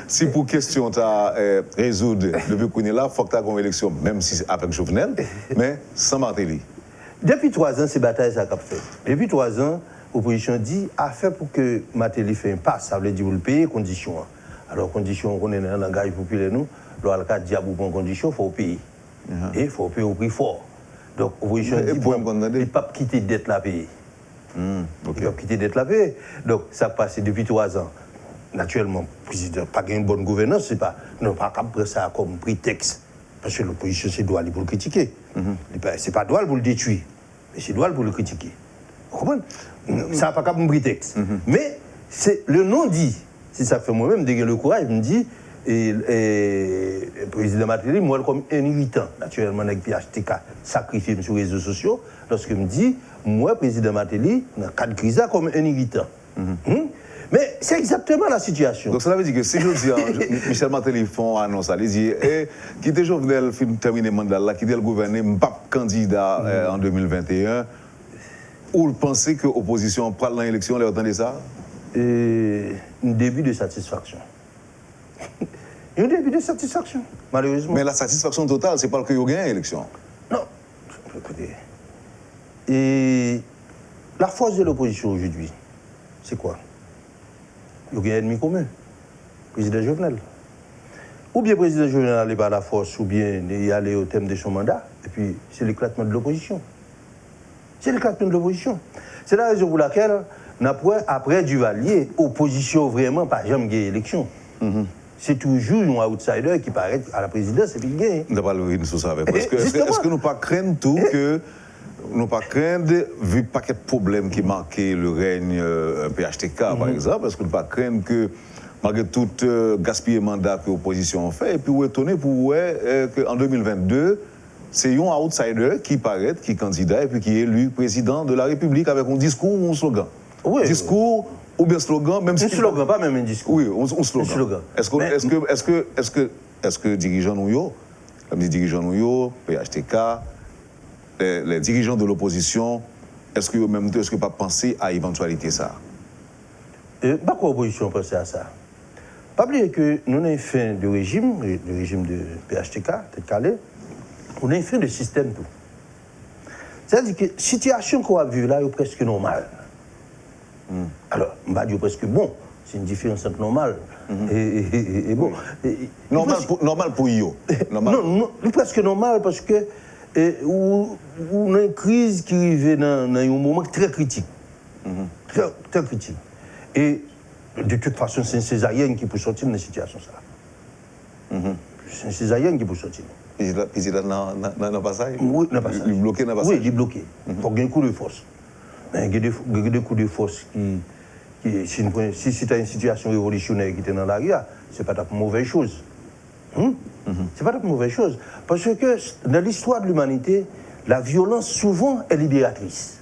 si pour question tu as résoudre depuis qu'on est là, il faut que tu aies une élection, même si c'est avec Jovenel, mais sans Matéli. Depuis 3 ans, ces batailles, ça a fait. Depuis 3 ans, l'opposition dit, à faire pour que Matéli fasse un pass, ça veut dire vous le payer, condition. Alors, condition, on est dans un langage populaire, nous, le cas dit à vous bonne condition, il faut payer. Et il faut payer au prix fort. Donc, l'opposition dit, il ne peut pas quitter dette la payer. Il ne peut pas quitter dette la payer. Donc, ça passe depuis 3 ans. Naturellement, le président n'a pas une bonne gouvernance, c'est pas, non, pas prendre ça comme prétexte. Parce que l'opposition, c'est droit pour le critiquer. C'est pas droit pour le détruire, mais c'est droit pour le critiquer. Vous comprenez? Ça n'a pas comme prétexte. Mais c'est le non-dit Si ça fait moi-même, dès que le courage, je me dis, et le président Matéli, moi, comme un irritant, naturellement, avec PHTK, sacrifié sur les réseaux sociaux, lorsque je me dis, moi, président Matéli, dans le cadre de crise, comme un irritant. Mais c'est exactement la situation. Donc, cela veut dire que si je dis, Michel Matéli font annonce, allez dire, qui était Jovenel, film terminé le mandat là, qui était le gouvernement, pas candidat en 2021, ou vous pensez que l'opposition prend l'élection, elle entendez ça? Un début de satisfaction. Un début de satisfaction, malheureusement. Mais la satisfaction totale, c'est pas que vous gagnez l'élection. Non. Écoutez. Et la force de l'opposition aujourd'hui, c'est quoi? Il y a un ennemi commun, président Jovenel. Ou bien le président Jovenel n'allait pas à la force, ou bien il allait au thème de son mandat, et puis c'est l'éclatement de l'opposition. C'est l'éclatement de l'opposition. C'est la raison pour laquelle, après Duvalier, opposition vraiment pas jamais gagné l'élection. C'est toujours un outsider qui paraît à la présidence et puis gagne. On ne va pas le sur ça avec. Est-ce que nous ne pas craindre tout que nous pas craindre, vu pas quel problème qui marquait le règne PHTK par exemple, est-ce que nous pas craindre que malgré tout gaspiller mandat que l'opposition a fait, et puis vous étonné pour voir qu'en 2022, c'est un outsider qui paraît, qui est candidat et puis qui est élu président de la République avec un discours ou un slogan. Oui. Discours ou bien slogan, même si. Un slogan, pas même un discours. Oui, un slogan. Un slogan. Est-ce que dirigeants nous, comme les dirigeants nous, PHTK, les dirigeants de l'opposition, est-ce que pas penser à éventualité ça? Pas quoi l'opposition pense à ça. Pas oublier que nous avons fin de régime, le régime de PHTK, tête calé, on a fin de système tout. C'est-à-dire que la situation qu'on a vue là est presque normale. Alors, on va dire presque bon, c'est une différence entre normal et bon. Normal pour eux. Non, presque normal parce que on a une crise qui arrive dans un moment très critique. Très critique. Et de toute façon, c'est une césarienne qui peut sortir de la situation. C'est une césarienne qui peut sortir. Le président n'a pas ça? Oui, n'a pas ça. Il est bloqué, n'a pas ça? Oui, il est bloqué. Il faut gagner un coup de force. Mais il y a des coups de force qui si c'était une situation révolutionnaire qui était dans l'arrière, ce n'est pas une mauvaise chose. C'est pas une mauvaise chose. Parce que dans l'histoire de l'humanité, la violence souvent est libératrice.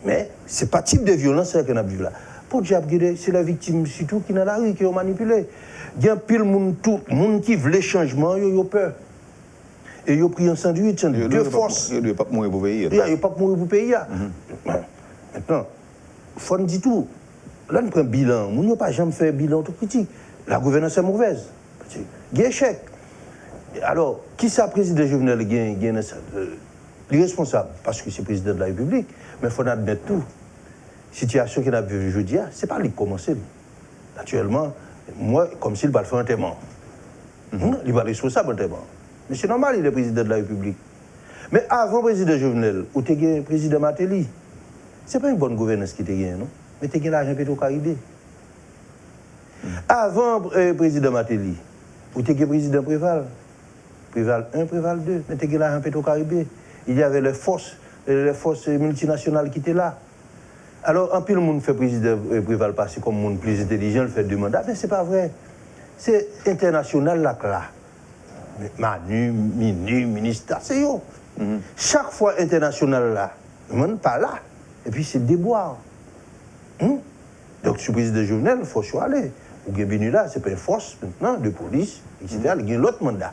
Mais ce n'est pas le type de violence qu'on a vu là. Pour diable, c'est la victime surtout qui est dans la rue, qui est manipulée. Il y a pile de monde qui veut les changements, ils ont peur. Et ils ont pris un sandwich, deux forces. Il n'y a pas mourir pour payer. Il n'y a pas mourir pour payer. Maintenant, il faut dire tout. Là, on prend un bilan. Nous n'avons pas jamais fait un bilan autocritique. La gouvernance est mauvaise. Il y a échec. Alors, qui ça, président Jovenel, il est responsable, parce que c'est le président de la République, mais il faut admettre tout. La situation qu'il a vue aujourd'hui, ce n'est pas lui qui commence. Naturellement, moi, comme s'il va faire un témoin. Il va être responsable un témoin. Mais c'est normal, il est président de la République. Mais avant le président Jovenel, où tu as le président Matéli, ce n'est pas une bonne gouvernance qui t'a gagné, non? Mais tu as l'argent Petro-Caribé. Avant le président Matéli, où tu as le président Préval. Préval 1, Préval 2, mais tu as l'argent Petro-Caribé. Il y avait les forces multinationales qui étaient là. Alors, un peu le monde fait président Préval passer comme monde plus intelligent, le fait deux mandats, mais ce n'est pas vrai. C'est international là. Manu, ministre, c'est eux. Chaque fois international là, le monde pas là. Et puis c'est déboire. Donc, sur le président Jovenel, il faut choisir. Ou bien là, c'est pas une force maintenant de police, etc. Il y a l'autre mandat.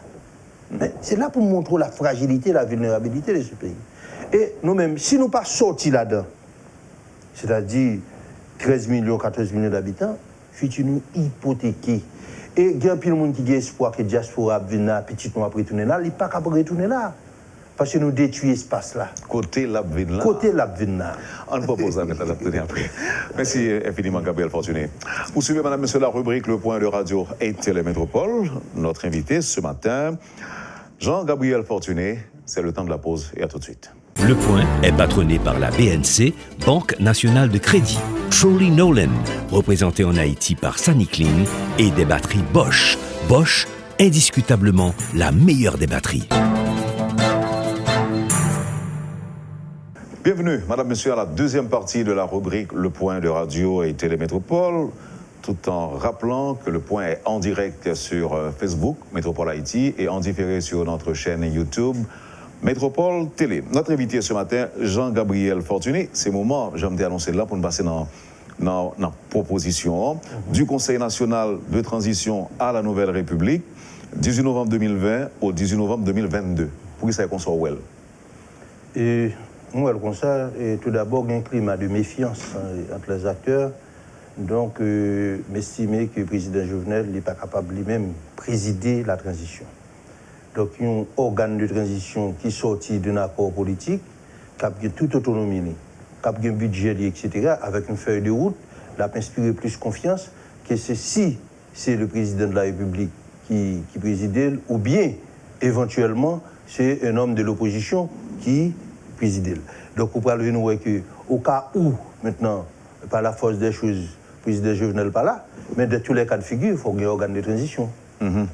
Mais c'est là pour montrer la fragilité, la vulnérabilité de ce pays. Et nous-mêmes, si nous ne pas sortis là-dedans, c'est-à-dire 13 millions, 14 millions d'habitants, futur nous hypothéqués. Et il y a un peu de monde qui a espoir que la diaspora vienne là, petit nous après retourner là, il n'est pas capable de retourner là. Parce que nous détruisons l'espace là. Côté l'Abvin là. Côté l'Abvin là. On propose à mettre l'Abvin après. Merci infiniment, Gabriel Fortuné. Vous suivez, madame, monsieur, la rubrique Le Point de Radio et Télémétropole. Notre invité ce matin, Jean-Gabriel Fortuné. C'est le temps de la pause et à tout de suite. Le Point est patronné par la BNC, Banque Nationale de Crédit, Trolley Nolan, représenté en Haïti par Sunny Clean, et des batteries Bosch. Bosch, indiscutablement la meilleure des batteries. Bienvenue, madame, monsieur, à la deuxième partie de la rubrique Le Point de Radio et Télémétropole. tout en rappelant que le point est en direct sur Facebook, Métropole Haïti, et en différé sur notre chaîne YouTube, Métropole Télé. Notre invité ce matin, Jean-Gabriel Fortuné, c'est le moment, j'aimerais annoncer là pour nous passer dans la proposition du Conseil national de transition à la Nouvelle République, 18 novembre 2020 au 18 novembre 2022. Pour qui ça qu'on soit well? Et moi, le conseil est tout d'abord un climat de méfiance entre les acteurs. Donc, m'estimer que le président Jovenel n'est pas capable lui-même de présider la transition. Donc, il y a un organe de transition qui sortit d'un accord politique, qui a toute autonomie, qui a un budget, etc., avec une feuille de route, qui a inspiré plus confiance que si c'est le président de la République qui préside, ou bien, éventuellement, c'est un homme de l'opposition qui préside. Donc, vous pouvez nous voir qu'au cas où, maintenant, par la force des choses, le président Jovenel n'est pas là, mais de tous les cas de figure, il faut qu'il y ait un organe de transition. Il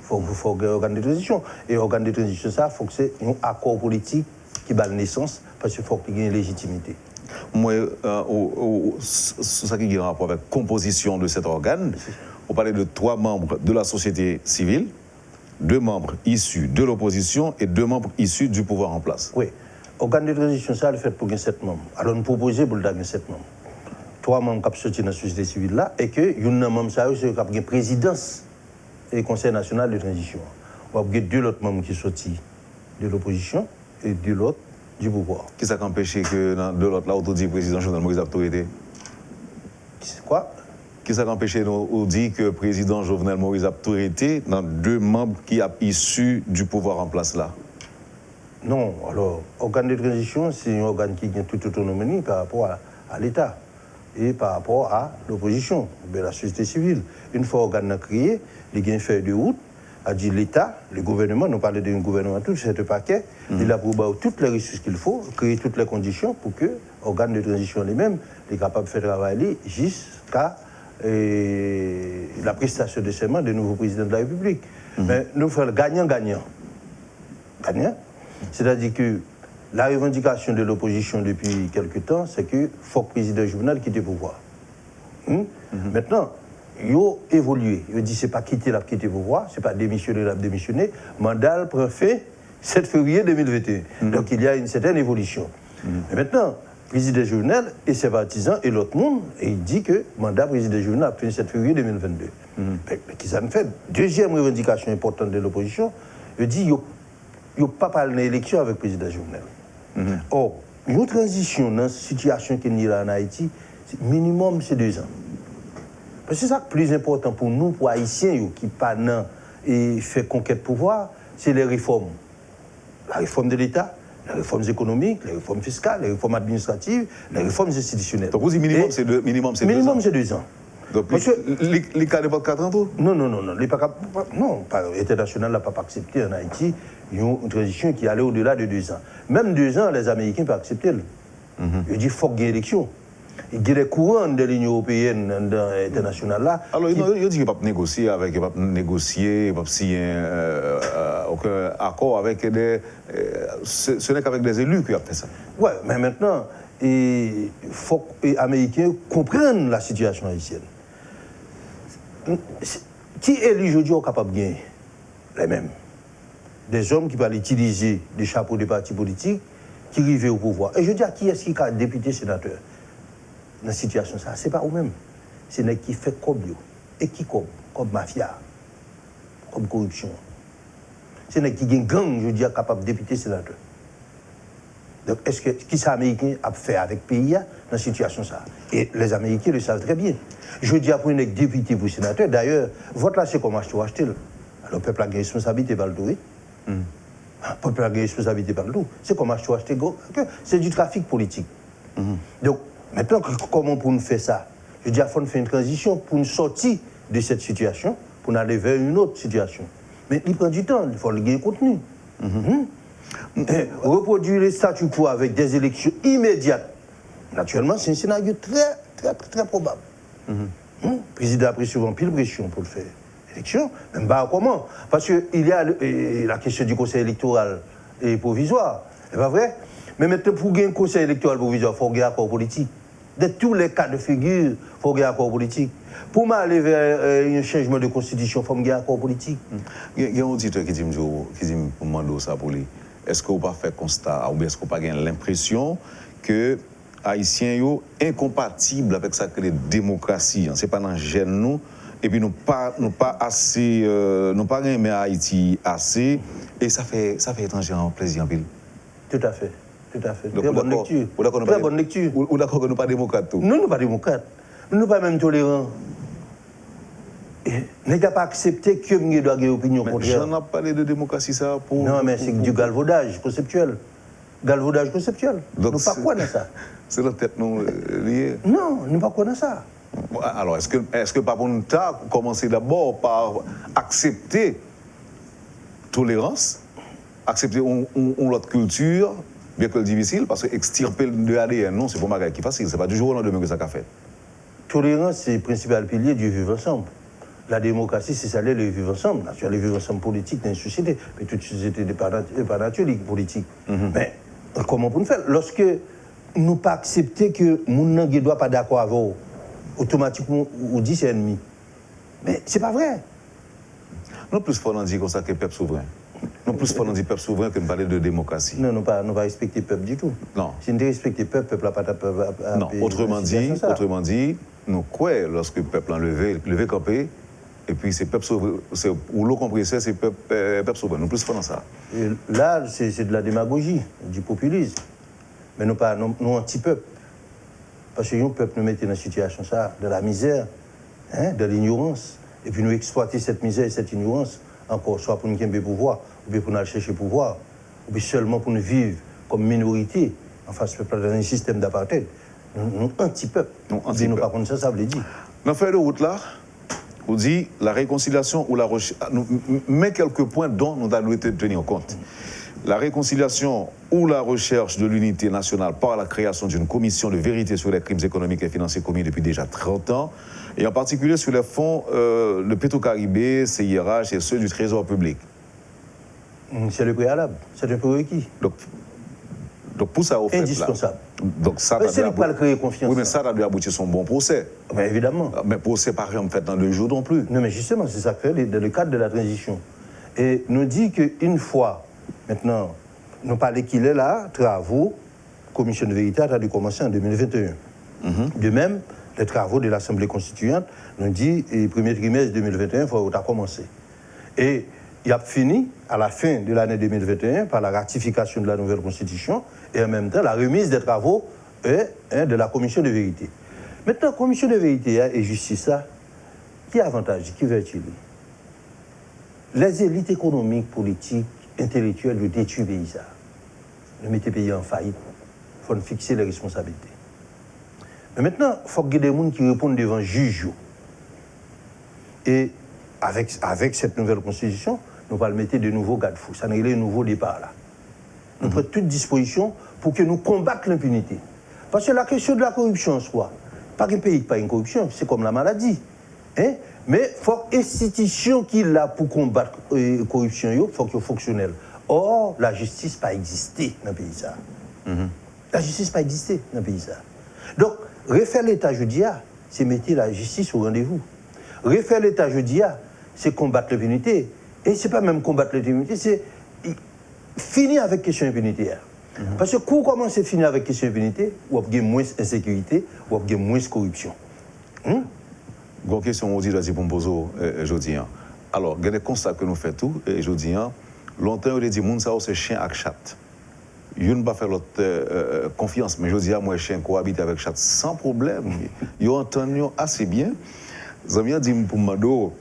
faut qu'il y ait un organe de transition. Et l'organe de transition, ça, il faut que c'est un accord politique qui bat la naissance, parce qu'il faut qu'il y ait une légitimité. Moi, c'est ça qui a un rapport avec la composition de cet organe. On parlait de 3 membres de la société civile, 2 membres issus de l'opposition et 2 membres issus du pouvoir en place. Oui. L'organe de transition, ça, le fait pour 7 membres. Alors, nous proposons pour le 7 membres. 3 membres qui sont sortis dans la société civile là, et que une membre qui a une présidence et Conseil national de transition. On va 2 autres membres qui sont sortis de l'opposition et 2 autres du pouvoir. Qui ça empêché que dans 2 autres là, on dit président Jovenel Moïse a tout été? Quoi? Qui ça empêché de dire que le président Jovenel Moïse a tout été dans 2 membres qui sont issus du pouvoir en place là? Non, alors, l'organe de transition, c'est un organe qui a toute autonomie par rapport à l'État et par rapport à l'opposition, la société civile. Une fois l'organe créé, il y a une feuille de route, a dit l'État, le gouvernement, nous parlons d'un gouvernement, tout ce paquet, il a pour toutes les ressources qu'il faut, créer toutes les conditions pour que l'organe de transition lui-même est capable de faire travailler jusqu'à la prestation de serment du nouveau président de la République. Mais nous faisons gagnant-gagnant. Gagnant. C'est-à-dire que la revendication de l'opposition depuis quelque temps, c'est qu'il faut que le président Jovenel quitte le pouvoir. Maintenant, il a évolué. Il a dit que ce n'est pas quitter le pouvoir, ce n'est pas démissionner. Mandat prend fin 7 février 2021. Donc il y a une certaine évolution. Mais maintenant, le président Jovenel et ses partisans et l'autre monde, et il dit que le mandat président Jovenel a fini 7 février 2022. Mais qui ça me fait? Deuxième revendication importante de l'opposition, il dit il n'y a pas parlé d'élection avec le président Jovenel. Or, une transition dans la situation qu'il y a en Haïti, minimum c'est 2 ans. Parce que c'est ça le plus important pour nous, pour les Haïtiens qui pas et fait conquête de pouvoir, c'est les réformes. La réforme de l'État, les réformes économiques, les réformes fiscales, les réformes administratives, les réformes institutionnelles. Donc vous dites minimum c'est 2 ans? Minimum c'est 2 ans. Donc les cas n'est pas 4 ans tout? Non. Non, l'international n'a pas accepté en Haïti une transition qui allait au-delà de 2 ans. Même 2 ans, les Américains ne peuvent pas accepter. Ils disent qu'il faut qu'il y ait une élection. Il y a des courants de l'Union européenne dans l'international là. Alors, il dit qu'il ne peut pas négocier avec, il ne peut pas négocier, il ne peut pas signer aucun accord avec des. Ce n'est qu'avec des élus qu'il a fait ça. Oui, mais maintenant, il faut que les Américains comprennent la situation haïtienne. Qui élit aujourd'hui est capable de gagner? Les mêmes. Des hommes qui peuvent utiliser des chapeaux des partis politiques qui arrivent au pouvoir. Et je dis à qui est-ce qui est député, sénateur dans la situation ça? Ce n'est pas eux-mêmes. C'est les qui fait comme eux. Et qui comme mafia, comme corruption. C'est les qui ont gang, je dis, capable de député, sénateur. Donc, est-ce que qui les Américains a fait avec le pays dans la situation ça? Et les Américains le savent très bien. Je dis à pour un député pour sénateur, d'ailleurs, vote là, c'est comme acheter. Alors, le peuple a une responsabilité par le tout. Le peuple a une responsabilité par le tout. C'est comme acheter. C'est du trafic politique. Donc, maintenant, comment pour nous faire ça? Je dis, il faut faire une transition pour nous sortir de cette situation, pour nous aller vers une autre situation. Mais il prend du temps, il faut le gagner contenu. Reproduire les statu quo avec des élections immédiates, naturellement, c'est un scénario très probable. Le président a pris souvent pile pression pour le faire. Élection, même pas comment? Parce qu'il y a la question du conseil électoral et provisoire, c'est pas vrai? Mais maintenant, pour gagner un conseil électoral provisoire, il faut gagner un accord politique. De tous les cas de figure, il faut qu'il y ait un accord politique. Pour m'aller vers un changement de constitution, il faut qu'il y ait un accord politique. Il y a un auditeur qui dit pour demander ça pour lui. Est-ce que vous pas fait constat, ou bien est-ce que vous pas l'impression que Haïtiens sont incompatibles avec ça que les démocraties, c'est pas dans le gène nous, et puis nous pas assez, nous pas aimer Haïti assez, et ça fait étranger en plaisir en ville. Tout à fait. Tout à fait. Donc, Très bonne lecture. Très bonne lecture. Ou d'accord que nous ne sommes pas démocrates tout? Nous ne sommes pas démocrates. Nous ne sommes pas même tolérants. Nous n'avons pas accepté que nous doit avoir une opinion contraire. J'en ai parlé de démocratie ça pour... Non, mais c'est du galvaudage conceptuel. Galvaudage conceptuel. Nous ne pas quoi dans ça. C'est la tête non liée? Non, nous ne pas quoi dans ça. Alors, est-ce que pas pour nous commencer d'abord par accepter tolérance, accepter l'autre culture, bien que c'est difficile, parce que extirper le ADN, non, c'est pas mal qui est facile, c'est pas du jour au lendemain que ça a fait. Tolérance, c'est le principal pilier du vivre ensemble. La démocratie, c'est ça, le vivre ensemble. Le vivre ensemble politique dans une société. Mais toute société n'est pas nature politique. Mais comment pour nous faire? Lorsque nous pas accepter que mon ne doit pas d'accord avec vous, automatiquement, on dit c'est ennemi. Mais c'est pas vrai. Non plus fort on dit comme ça que le peuple souverain. Non plus fort on dit peuple souverain que de parler de démocratie. Non, nous pas respecter le peuple du tout. Non. Si nous respectons le peuple n'a pas de... Non, autrement dit, nous croyons lorsque le peuple a levé campé, et puis c'est peuple souverain, ou l'eau compressée, c'est peuple souverain. Nous plus fort dans ça. Et là, c'est de la démagogie, du populisme. Mais nous pas nous anti-peuple. Parce que le peuple nous mettait dans une situation ça, de la misère, de l'ignorance. Et puis nous exploiter cette misère et cette ignorance, encore, soit pour nous gagner le pouvoir, ou bien pour nous aller chercher le pouvoir, ou bien seulement pour nous vivre comme minorité, en face du peuple dans un système d'apartheid. Nous anti-peuple. Nous pas contre ça veut dire. Dans la feuille de route là, on dit la réconciliation ou la recherche. Nous met quelques points dont nous devons tenir compte. La réconciliation ou la recherche de l'unité nationale par la création d'une commission de vérité sur les crimes économiques et financiers commis depuis déjà 30 ans, et en particulier sur les fonds de Petro-Caribé, CIRH et ceux du Trésor public. C'est le préalable, c'est un prérequis. Donc pour ça, au fait, indispensable. Là, donc ça c'est pas le créer confiance. Oui, mais ça doit aboutir son bon procès. Mais évidemment. Mais procès par exemple fait dans 2 jours non plus. Non, mais justement, c'est ça que fait dans le cadre de la transition. Et nous dit qu'une fois, maintenant, nous parlons qu'il est là, travaux, commission de vérité a dû commencer en 2021. De même, les travaux de l'Assemblée constituante nous dit le premier trimestre 2021, il faut commencer. Et il a fini à la fin de l'année 2021 par la ratification de la nouvelle constitution et en même temps la remise des travaux de la commission de vérité. Maintenant, commission de vérité et justice, qui avantage, qui vertu? Les élites économiques, politiques, intellectuelles de détruire le pays. Nous mettons le pays en faillite. Il faut fixer les responsabilités. Mais maintenant, il faut qu'il y ait des gens qui répondent devant le juge. Et avec cette nouvelle constitution, nous allons mettre de nouveaux garde-fous. Ça n'est pas un nouveau départ là. Nous prenons toutes dispositions pour que nous combattions l'impunité. Parce que la question de la corruption en soi, pas qu'un pays pas une corruption, c'est comme la maladie. Mais il faut que l'institution qui est là pour combattre la corruption, il faut qu'elle soit fonctionnelle. Or, la justice n'a pas existé dans le pays. La justice n'a pas existé dans le pays. Donc, refaire l'État judiciaire, c'est mettre la justice au rendez-vous. Refaire l'État judiciaire, c'est combattre l'impunité. Et ce n'est pas même combattre l'impunité, c'est finir avec la question impunitaire. Parce que quand on commence à finir avec la question impunité, on a moins d'insécurité, on a moins de corruption. Une question aussi, je pour me poser aujourd'hui. Alors, il y a des constats que nous faisons tout, et aujourd'hui, longtemps, on a dit que c'est chien avec chat. Ils ne pas faire l'autre confiance, mais je dis à moi, chien cohabite avec chat sans problème. Ils entendent assez bien. Ils ont dit pour Mando,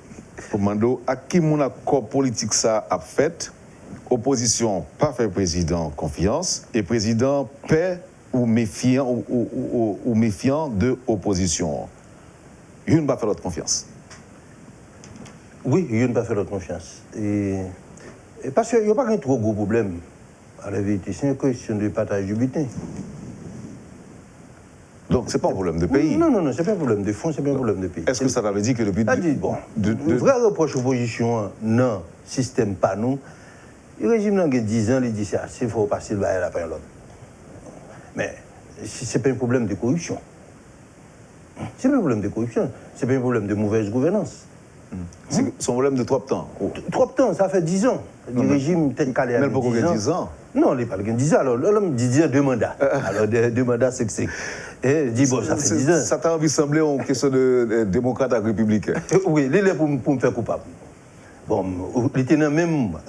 à qui mon accord politique ça a fait, opposition pas fait président confiance, et président paix ou méfiant de opposition. Ils ne pas faire l'autre confiance. Oui, ils ne pas faire l'autre confiance. Et parce qu'il n'y a pas un trop gros problème. À la vérité, c'est une question de partage du butin. Donc, ce n'est pas un problème de pays. Non, ce n'est pas un problème de fond, ce n'est pas un problème de pays. Est-ce que ça veut dire que le but Le vrai reproche opposition, non, système pas nous. Le régime a 10 ans, il dit ça, il faut passer le bail après l'autre. Mais ce n'est pas un problème de corruption. Ce n'est pas un problème de corruption, ce n'est pas un problème de mauvaise gouvernance. C'est son problème de trop de temps. Trop de temps, ça fait 10 ans. Le régime tel calé avec 10 ans. Non, il n'est pas 10 ans. Alors, l'homme dit 2 mandats. Alors, 2 mandats, c'est que c'est. Et il dit, bon, ça fait 10 ans. Ça t'a envie de sembler en question de démocrate et républicain. Oui, il est pour me faire coupable. Bon, il était dans même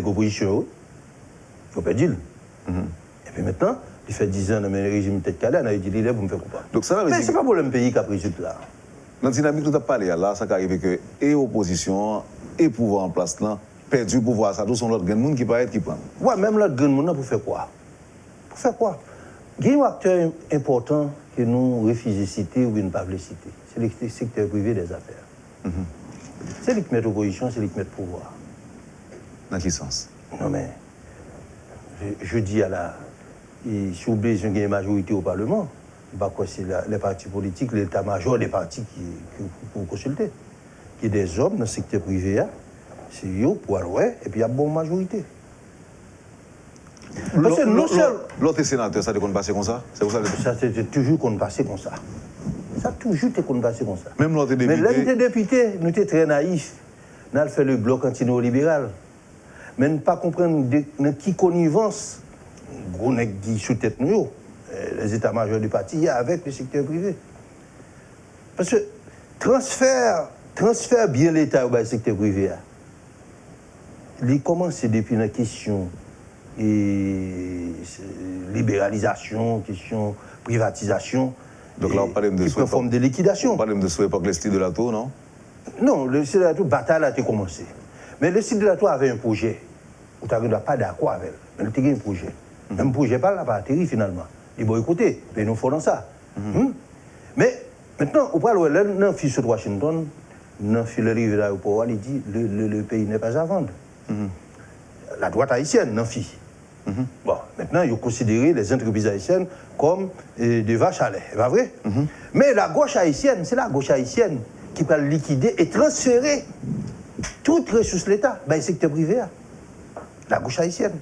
l'opposition, il ne faut pas dire. Et puis maintenant, il fait 10 ans dans le régime tête calé, il a dit, il est pour me faire coupable. Donc ça mais ce n'est pas pour le pays qui a pris ce là. Dans la dynamique que tu as parlé, là, ça arrive que et opposition et pouvoir en place là, perdu pouvoir, ça tous sont l'autre grand monde qui va être qui prend. Ouais, même l'autre grand monde pour faire quoi? Pour faire quoi? Il y a un acteur important que nous refusons de citer ou de ne pas le citer. C'est le secteur privé des affaires. C'est lui qui met l'opposition, c'est lui qui met le pouvoir. Dans quel sens? Non mais, je dis à la... Si vous voulez qu'il y ait une majorité au Parlement, c'est les partis politiques, l'état-major des partis qui vous consultez. Il y a des hommes dans le secteur privé, c'est eux pour aller, et puis il y a une bonne majorité. L'autre sénateur, ça a passé comme ça? Ça c'est toujours qu'on passait comme ça. Ça a toujours été qu'on passait comme ça. Même l'autre député. Mais l'autre député, nous étions très naïfs. Nous avons fait le bloc anti-néolibéral. Mais ne pas comprendre dans qui connivence, gros nèg qui sous tête nous, les états-majors du parti, avec le secteur privé. Parce que transfert bien l'État au secteur privé. Il commence depuis la question et libéralisation, question privatisation. Donc là, on parle de qui forme de liquidation. On parle de ce époque, le style de la tour, non? Non, le style de la tour, bataille a été commencé. Mais le style de la tour avait un projet. Vous n'avez pas d'accord avec elle. Mais il y a un projet. Même projet pas là, pas atterri finalement. Il dit, bon, écoutez, mais nous faisons ça. Mais maintenant, au point où l'un fils de Washington, l'un fils de l'arrivée là au pouvoir, il dit, le pays n'est pas à vendre. La droite haïtienne, l'un fils. Bon, maintenant, ils ont considéré les entreprises haïtiennes comme des vaches à lait, c'est pas vrai? Mais la gauche haïtienne, c'est la gauche haïtienne qui peut liquider et transférer toutes les ressources de l'État dans le secteur privé. La gauche haïtienne,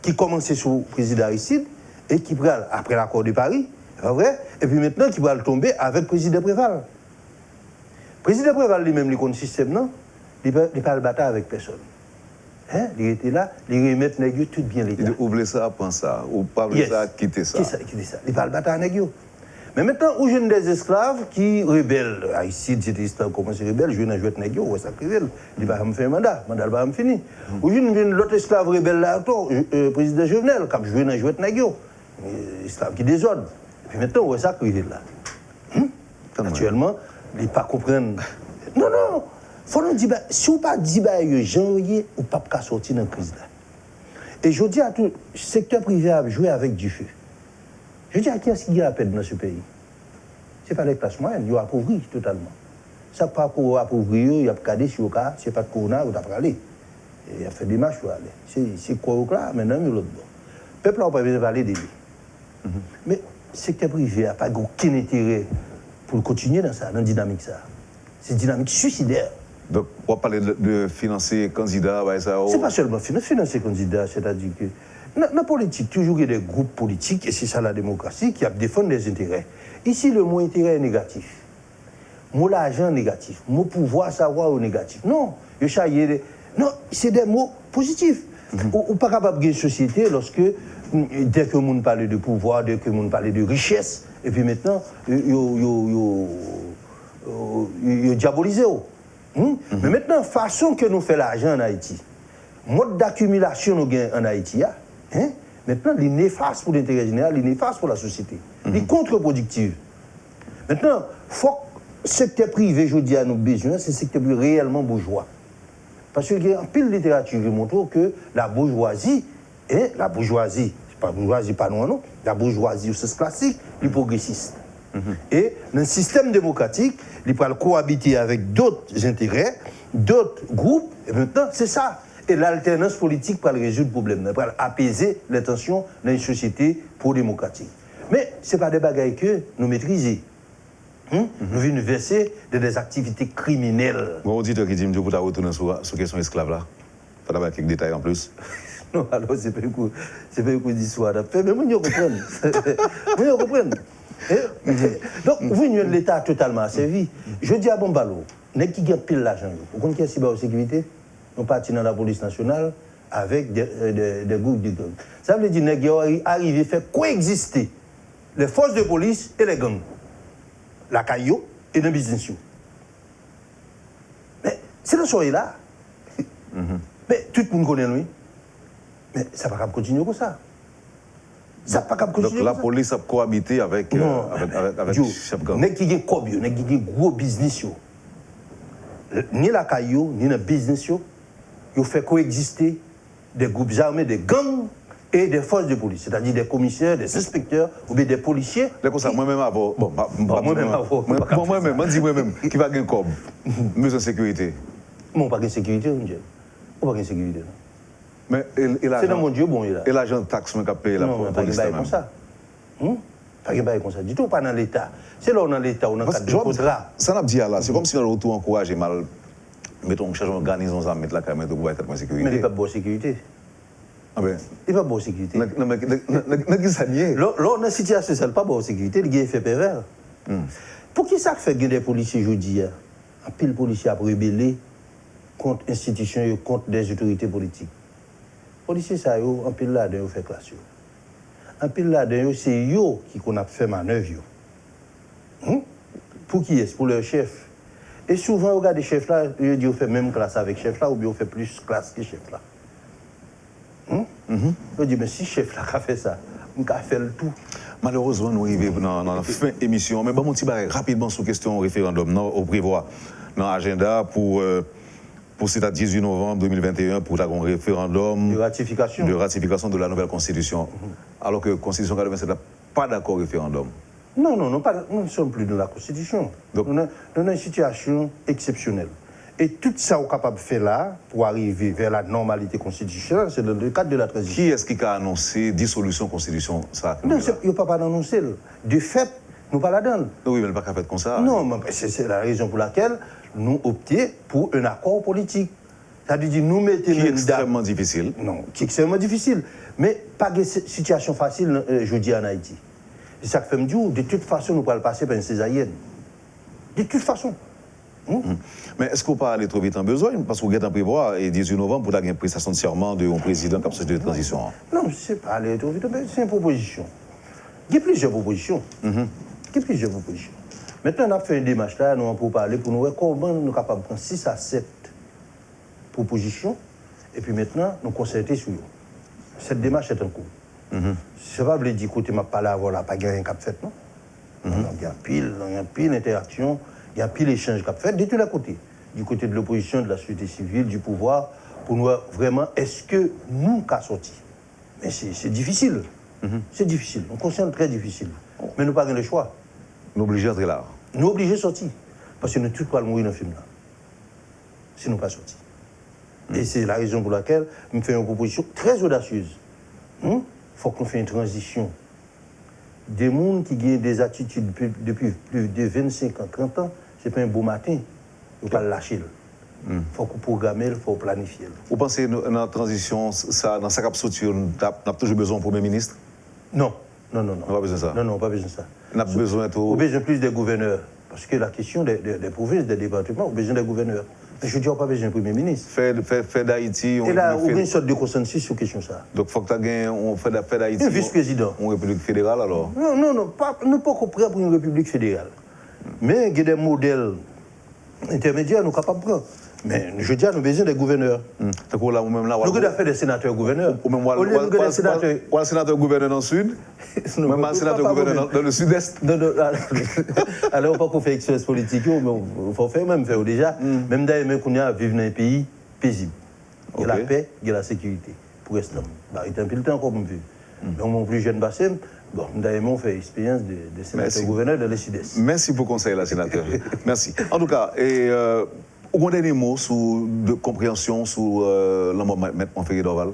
qui commençait sous le président Aristide et qui prend, après l'accord de Paris, c'est pas vrai? Et puis maintenant, qui va tomber avec le président Préval. Le président Préval lui-même, il connaît le système, non? Il ne peut pas le battre avec personne. Il était là, il remet les tout bien l'État. Il oublie ça, prend ça, ou pas oublier ça, quitter ça. Quitter ça. Il ne peut pas le battre avec les Mais maintenant, où j'ai des esclaves qui rebellent, ici, c'était esclaves commencent à rebelle, je viens jouer avec les ça rebelle, il va me faire un mandat va me finir. Où j'ai l'autre esclave rebelle là, le président Jovenel, comme je viens jouer avec les esclaves qui désordent. Et puis maintenant, où est ça privé là? Actuellement, il ne pas comprendre. Non, non! Faut nous dire, si vous ne pas dire, janvier, ou pas sortir dans la crise là. Et je dis à tout, le secteur privé a joué avec du feu. Je dis à qui est-ce qu'il y a la peine dans ce pays? Ce n'est pas les classes moyennes, ils ont appauvri totalement. Ça pas pour appauvrir, il y a cadé sur le cas, ce n'est pas de corona, vous n'avez pas aller. Il a fait des marches pour aller. C'est quoi là, maintenant, il y a l'autre bord. Le peuple n'a pas besoin de parler de lui. Mais le secteur privé n'a pas aucun intérêt pour continuer dans ça, dans la dynamique ça. C'est une dynamique suicidaire. Donc, on va parler de financer candidats, ça. C'est pas seulement financer candidats, c'est-à-dire que dans la politique, toujours il y a des groupes politiques, et c'est ça la démocratie, qui défendent des intérêts. Ici, le mot intérêt est négatif. Mot l'argent négatif. Mot pouvoir savoir est négatif. Non, non, c'est des mots positifs. On n'est pas capable de gagner une société lorsque, dès que le monde parle de pouvoir, dès que le monde parle de richesse, et puis maintenant, il diabolisé. Mais maintenant, façon que nous faisons l'argent en Haïti, mode d'accumulation nous gagnons en Haïti, maintenant, il est néfaste pour l'intérêt général, il est néfaste pour la société. Il est contre-productif. Maintenant, il faut que le secteur privé, je dis à nos besoins, c'est le secteur privé réellement bourgeois. Parce qu'il y a un pile de littérature qui montre que la bourgeoisie, c'est pas bourgeoisie, pas non, la bourgeoisie au sens classique, les progressistes. Et dans le système démocratique, il peut cohabiter avec d'autres intérêts, d'autres groupes, et maintenant, c'est ça. Et l'alternance politique peut résoudre le problème, peut apaiser les tensions dans une société pro-démocratique. Mais ce n'est pas des bagailles que nous maîtrisons. Nous venons verser des activités criminelles. Bon, auditeur qui dit que vous avez retourné sur la question esclave là. Pas d'avoir quelques détails en plus. Non, alors c'est pas un coup d'histoire. Mais moi, je comprends. Donc, vous avez l'État totalement asservi. Je dis à Bombalo, n'est-ce qui gagne pile l'argent? Vous connaissez qui est sécurité? On partit dans la police nationale avec des groupes de gangs. Ça veut dire qu'ils arrivent à faire coexister les forces de police et les gangs. La caillou et le business. Mais c'est le soir là. Mais tout le monde connaît lui. Mais ça ne va pas continuer comme ça. Ça pas continuer. Donc la police a cohabité avec chef gang. N'est-ce qui est cobio, n'est-ce qui est gros business. Ni la caillou, ni le business, ils fait coexister des groupes armés, des gangs et des forces de police, c'est-à-dire des commissaires, des inspecteurs ou bien des policiers. C'est comme ça, moi-même avant. Bon, moi-même, moi-même, qui va gagner comme mesure de sécurité. Moi, pas de sécurité, on pas de sécurité. Mais c'est dans mon Dieu, bon, il a. Et l'agent de taxe qui a payé la police. Non, pas de comme ça. Pas de comme ça. Du tout, pas dans l'État. C'est là où dans l'État, on a un cadre de contrat. Ça n'a pas dit là, c'est comme si on a autour encouragé mal. Mettons, on cherche une organisation à mettre la caméra pour être en sécurité. Mais il n'y a pas de bonne sécurité. Ah ben. Il n'y a pas de bonne sécurité. Non, mais qu'est-ce ça nie? Là, on a une situation, c'est pas de bonne sécurité, il y a un effet pervers. Pour qui ça fait que des policiers aujourd'hui, un pile policier a rebellé contre l'institution et contre des autorités politiques? Les policiers, ça, un pile là, ils fait classe. Un pile là, c'est eux qui a fait manœuvre. Pour qui est-ce? Pour leur chef. Et souvent, on regarde les chefs là, ils disent qu'on fait même classe avec chef là, ou bien on fait plus classe que chef là. On dit, mais si chef là a fait ça, on a fait le tout. Malheureusement, nous arrivons dans la fin de l'émission. Mais bon, mon petit barré, rapidement sur question référendum, au prévoir dans l'agenda pour c'est 18 novembre 2021 pour un référendum de ratification de la nouvelle constitution. Alors que la constitution 87 n'a pas d'accord référendum. Non, nous ne sommes plus dans la Constitution. Donc, nous avons une situation exceptionnelle. Et tout ça, on est capable de faire là, pour arriver vers la normalité constitutionnelle, c'est dans le cadre de la transition. Qui est-ce qui a annoncé dissolution de la Constitution? Non, il n'y a pas d'annoncer. De fait, nous ne pas la donner. Oui, mais il n'y a pas fait comme ça. Non, mais c'est la raison pour laquelle nous optons pour un accord politique. C'est-à-dire, nous mettons qui est extrêmement difficile. Non, qui est extrêmement difficile. Mais pas de situation facile, je dis, en Haïti. C'est ça que fait me dire, de toute façon, nous pourrons passer par une césarienne. De toute façon. Mais est-ce qu'on peut aller trop vite en besoin? Parce qu'on est en prévoir, et 18 novembre, pour la prestation de serment de un président comme de transition. Non, ce n'est pas aller trop vite, c'est une proposition. Il y a plusieurs propositions. Maintenant, on a fait une démarche là, nous pour parler, pour nous voir comment nous sommes capables de prendre 6 à 7 propositions, et puis maintenant, nous concerter sur eux. Cette démarche est en cours. Je ne vais pas dire, écoutez, je ne pas là, voilà, pas rien qu'à faire, non? Il y a pile d'interaction, il y a pile d'échanges qu'à faire, de tous les côtés. Du côté de l'opposition, de la société civile, du pouvoir, pour nous voir vraiment, est-ce que nous qu'à sortir? Mais c'est difficile. C'est difficile, on considère très difficile. Mais nous n'avons pas le choix. Nous obligés d'entrer là. Nous obligés de sortir. Parce que nous ne tous pas mourir dans le film là. Si nous ne pas sortis. Et c'est la raison pour laquelle nous faisons une proposition très audacieuse. Il faut qu'on fasse une transition. Des gens qui ont des attitudes depuis plus de 25 ans, 30 ans, ce n'est pas un beau matin. Il ne faut pas le lâcher. Il faut qu'on programme, il faut planifier. Vous pensez que dans la transition, dans sa cap structure, on a toujours besoin d'un Premier ministre? Non. On n'a pas besoin de ça? Non, pas besoin de ça. On a besoin de tout? On a besoin plus des gouverneurs. Parce que la question des provinces, des départements, on a besoin des gouverneurs. Mais je dis, on n'a pas besoin d'un Premier ministre. Fait d'Haïti... Et là, on a une sorte de consensus sur la question ça. Donc, il faut que tu on fait d'Haïti... Un vice-président. Une république fédérale, alors? Non, nous ne sommes pas prêts pour une république fédérale. Mais il y a des modèles intermédiaires, nous sommes capables de prendre. Mais je dis, nous avons besoin des gouverneurs. Donc, là, même là... Nous avons fait des sénateurs-gouverneurs. Ou même, le sénateur-gouverneur dans le sud? Même un sénateur-gouverneur dans le sud-est? Non. Alors, pas qu'on fait expérience politique, mais il faut faire même faire déjà. Même d'ailleurs, qu'on a vivre dans un pays paisible. Il y a la paix, il y a la sécurité. Pour l'instant. Il y a un peu de temps encore pour me vivre. Donc, mon plus jeune bassin, bon, d'ailleurs, on fait expérience de sénateur-gouverneur dans le sud-est. Merci pour le conseil, là, sénateur. Merci. En tout cas, au dernier mot de compréhension sur l'homme de Ferry Dorval?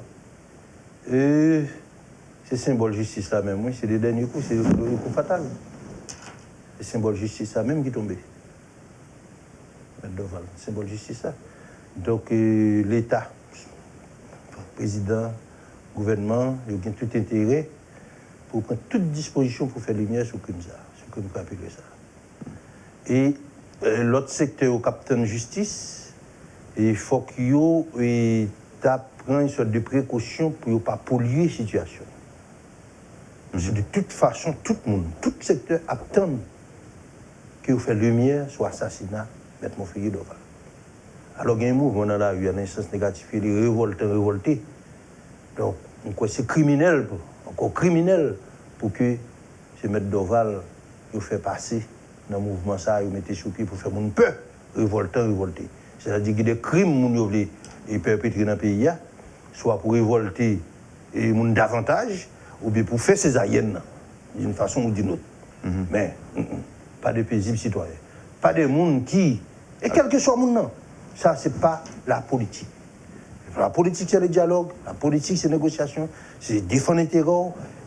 C'est symbole justice là même, oui, c'est le dernier coup, c'est le coup fatal. C'est symbole justice là même qui est tombé. Dorval, symbole justice là. Donc l'État, président, gouvernement, il y a tout intérêt pour prendre toute disposition pour faire lumière sur le crime. que nous pouvons appeler ça. Et l'autre secteur au capitaine justice, il faut qu'il y ait une sorte de précaution pour ne pas polluer la situation. Parce que de toute façon, tout le monde, tout secteur attend que vous faites lumière sur l'assassinat de M. Montfiguier Doval. Alors, il y a un mouvement dans la rue, il y a un sens négatif, il est révolté. Donc, c'est criminel, encore criminel, pour que ce M. Doval vous fait passer dans le mouvement, ça, vous mettez sur pied pour faire mon peur, révolté. C'est-à-dire qu'il y a des crimes que vous voulez perpétrer dans le pays, soit pour révolter et davantage, ou bien pour faire ces haïennes, d'une façon ou d'une autre. Mais, pas de paisibles citoyens. Pas de monde qui. Et quel que soit le monde, ça, c'est pas la politique. La politique, c'est le dialogue. La politique, c'est la négociation. C'est défendre l'intérêt,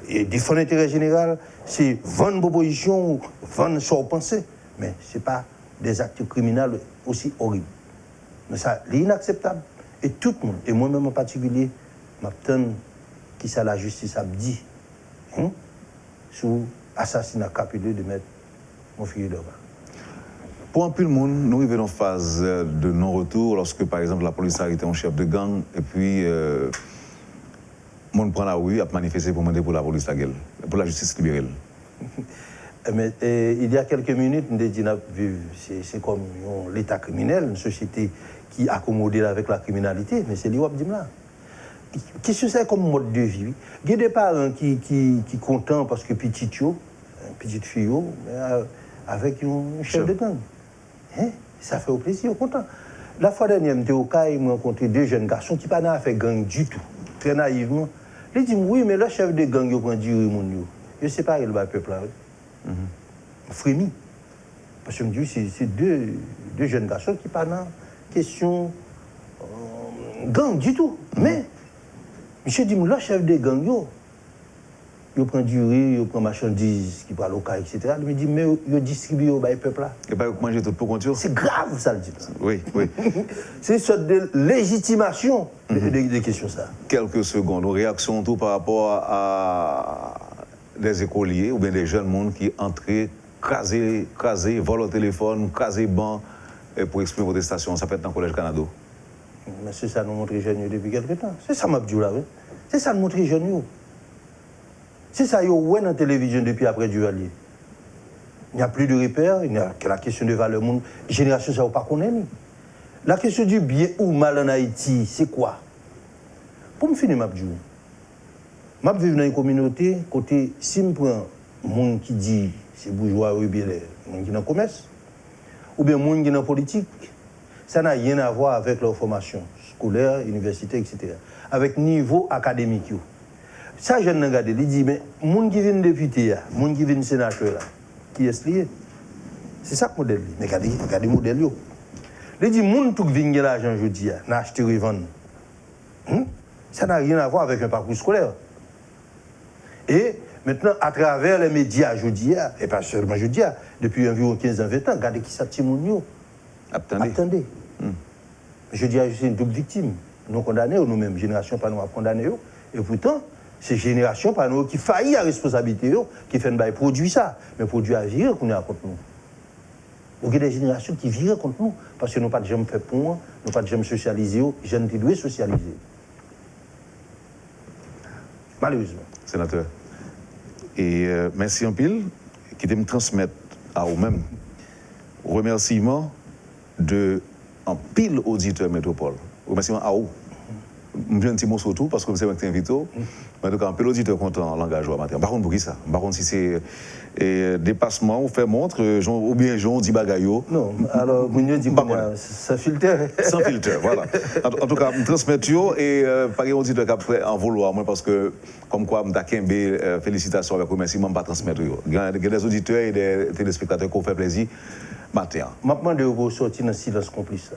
et défendre l'intérêt général. C'est vendre vos positions, vendre son pensée. Mais ce n'est pas des actes criminels aussi horribles. Mais ça, c'est inacceptable. Et tout le monde, et moi-même en particulier, m'attends qui ça la justice a dit sur l'assassinat capilleux de M. Montfiguier Doval. Pour un peu le monde, nous arrivons en phase de non-retour lorsque, par exemple, la police a arrêté un chef de gang et puis le monde prend la rue à manifester pour demander pour la police la gueule, pour la justice libérale. Mais il y a quelques minutes, nous avons dit c'est comme l'État criminel, une société qui est accommodée avec la criminalité, mais c'est l'IWAP dit là. Qu'est-ce que c'est comme mode de vie? Il y a des parents qui sont contents parce que petite fille, avec un chef de gang. Ça fait plaisir, content. La fois dernière, j'étais au cas, j'ai rencontré deux jeunes garçons qui n'ont pas fait gang du tout, très naïvement. Ils disent oui, mais le chef de gang, il prend du riz. Je ne sais pas, il va le peuple là. Frémi. Parce que je me dis, c'est deux jeunes garçons qui n'ont pas question gang du tout. Mais, monsieur dit, le chef de gang, il prend du riz, il prend marchandises qui parlent au cas, etc. Il me dit, mais il distribue au peuple là. Et pas manger tout pour contour. C'est grave, ça le dit. Oui. C'est une sorte de légitimation des questions, ça. Quelques secondes, une réaction tout par rapport à des écoliers ou bien des jeunes monde qui entraient, craser, volent au téléphone, craser banc pour exprimer protestation. Ça peut être dans le Collège Canada. Mais c'est ça nous montre les jeunes depuis quelque temps. C'est ça m'a dit là, oui. C'est ça nous montre les jeunes. C'est ça yo ouais dans la télévision depuis après Duvalier. Il n'y a plus de repères, il n'y a que la question de valeur monde. Génération ça ne pas connaître. La question du bien ou mal en Haïti, c'est quoi? Pour me finir m'a dit. M'a vivre dans une communauté côté si me prend monde qui dit c'est bourgeois ou bien monde qui dans commerce ou bien monde qui dans politique, ça n'a rien à voir avec leur formation scolaire, université, etc. Avec niveau académique. Ça, je ne regarde, il dit, mais les gens qui viennent député, les gens qui viennent sénateur, qui est lié? C'est ça le modèle. Mais regardez le modèle. Il dit, les gens qui viennent l'argent aujourd'hui, n'acheter et vendre. Ça n'a rien à voir avec un parcours scolaire. Et maintenant, à travers les médias aujourd'hui, et pas seulement aujourd'hui, depuis environ 15 ans, 20 ans, regardez qui s'attire mon yo. Attendez. Je dis, c'est une double victime. Nous condamnés, nous-mêmes, génération pas nous condamnés. Et pourtant, c'est génération par nous qui faillit à responsabilité, qui fait un produit ça, mais produit à virer qu'on est contre nous. Donc il y a des générations qui virent contre nous, parce que nous n'avons pas de gens fait pour nous, nous n'avons pas de gens socialisés, les jeunes qui doivent socialiser. Malheureusement. Sénateur. Et merci en pile, qui me transmettre à vous-même remerciement de en pile auditeur métropole. Remerciement à vous. Je viens un petit mot surtout parce que c'est un invité. En tout cas, un peu l'auditeur content en langage matin. Par contre, pour qui ça? Par contre, si c'est dépassement, on fait montre, ou bien on dit bagayo. Non, alors, vous dit sans filtre. Sans filtre, voilà. En tout cas, je transmets tout et pas un auditeur qui a en vouloir, moi, parce que, comme quoi, je félicitations avec remerciement, je ne vais pas transmettre. Il y a des auditeurs et des téléspectateurs qui ont fait plaisir matin. Je demande de vous sortir dans le silence complice.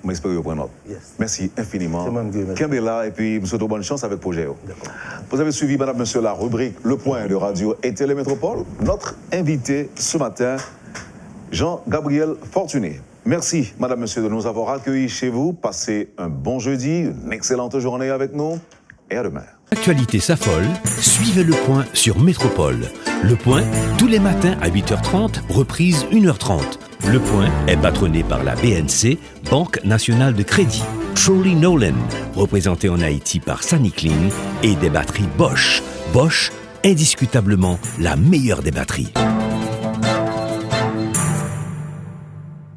J'espère que vous prenez note. Yes. Merci infiniment. C'est Kembela, et puis, je vous souhaite bonne chance avec le projet. Vous avez suivi, madame, monsieur, la rubrique Le Point de Radio et Télémétropole. Notre invité ce matin, Jean-Gabriel Fortuné. Merci, madame, monsieur, de nous avoir accueillis chez vous. Passez un bon jeudi, une excellente journée avec nous. et à demain. Actualité s'affole, suivez Le Point sur Métropole. Le Point, tous les matins à 8h30, reprise 1h30. Le Point est patronné par la BNC, Banque nationale de crédit. Trolley Nolan, représenté en Haïti par Sunny Clean, et des batteries Bosch. Bosch, indiscutablement la meilleure des batteries.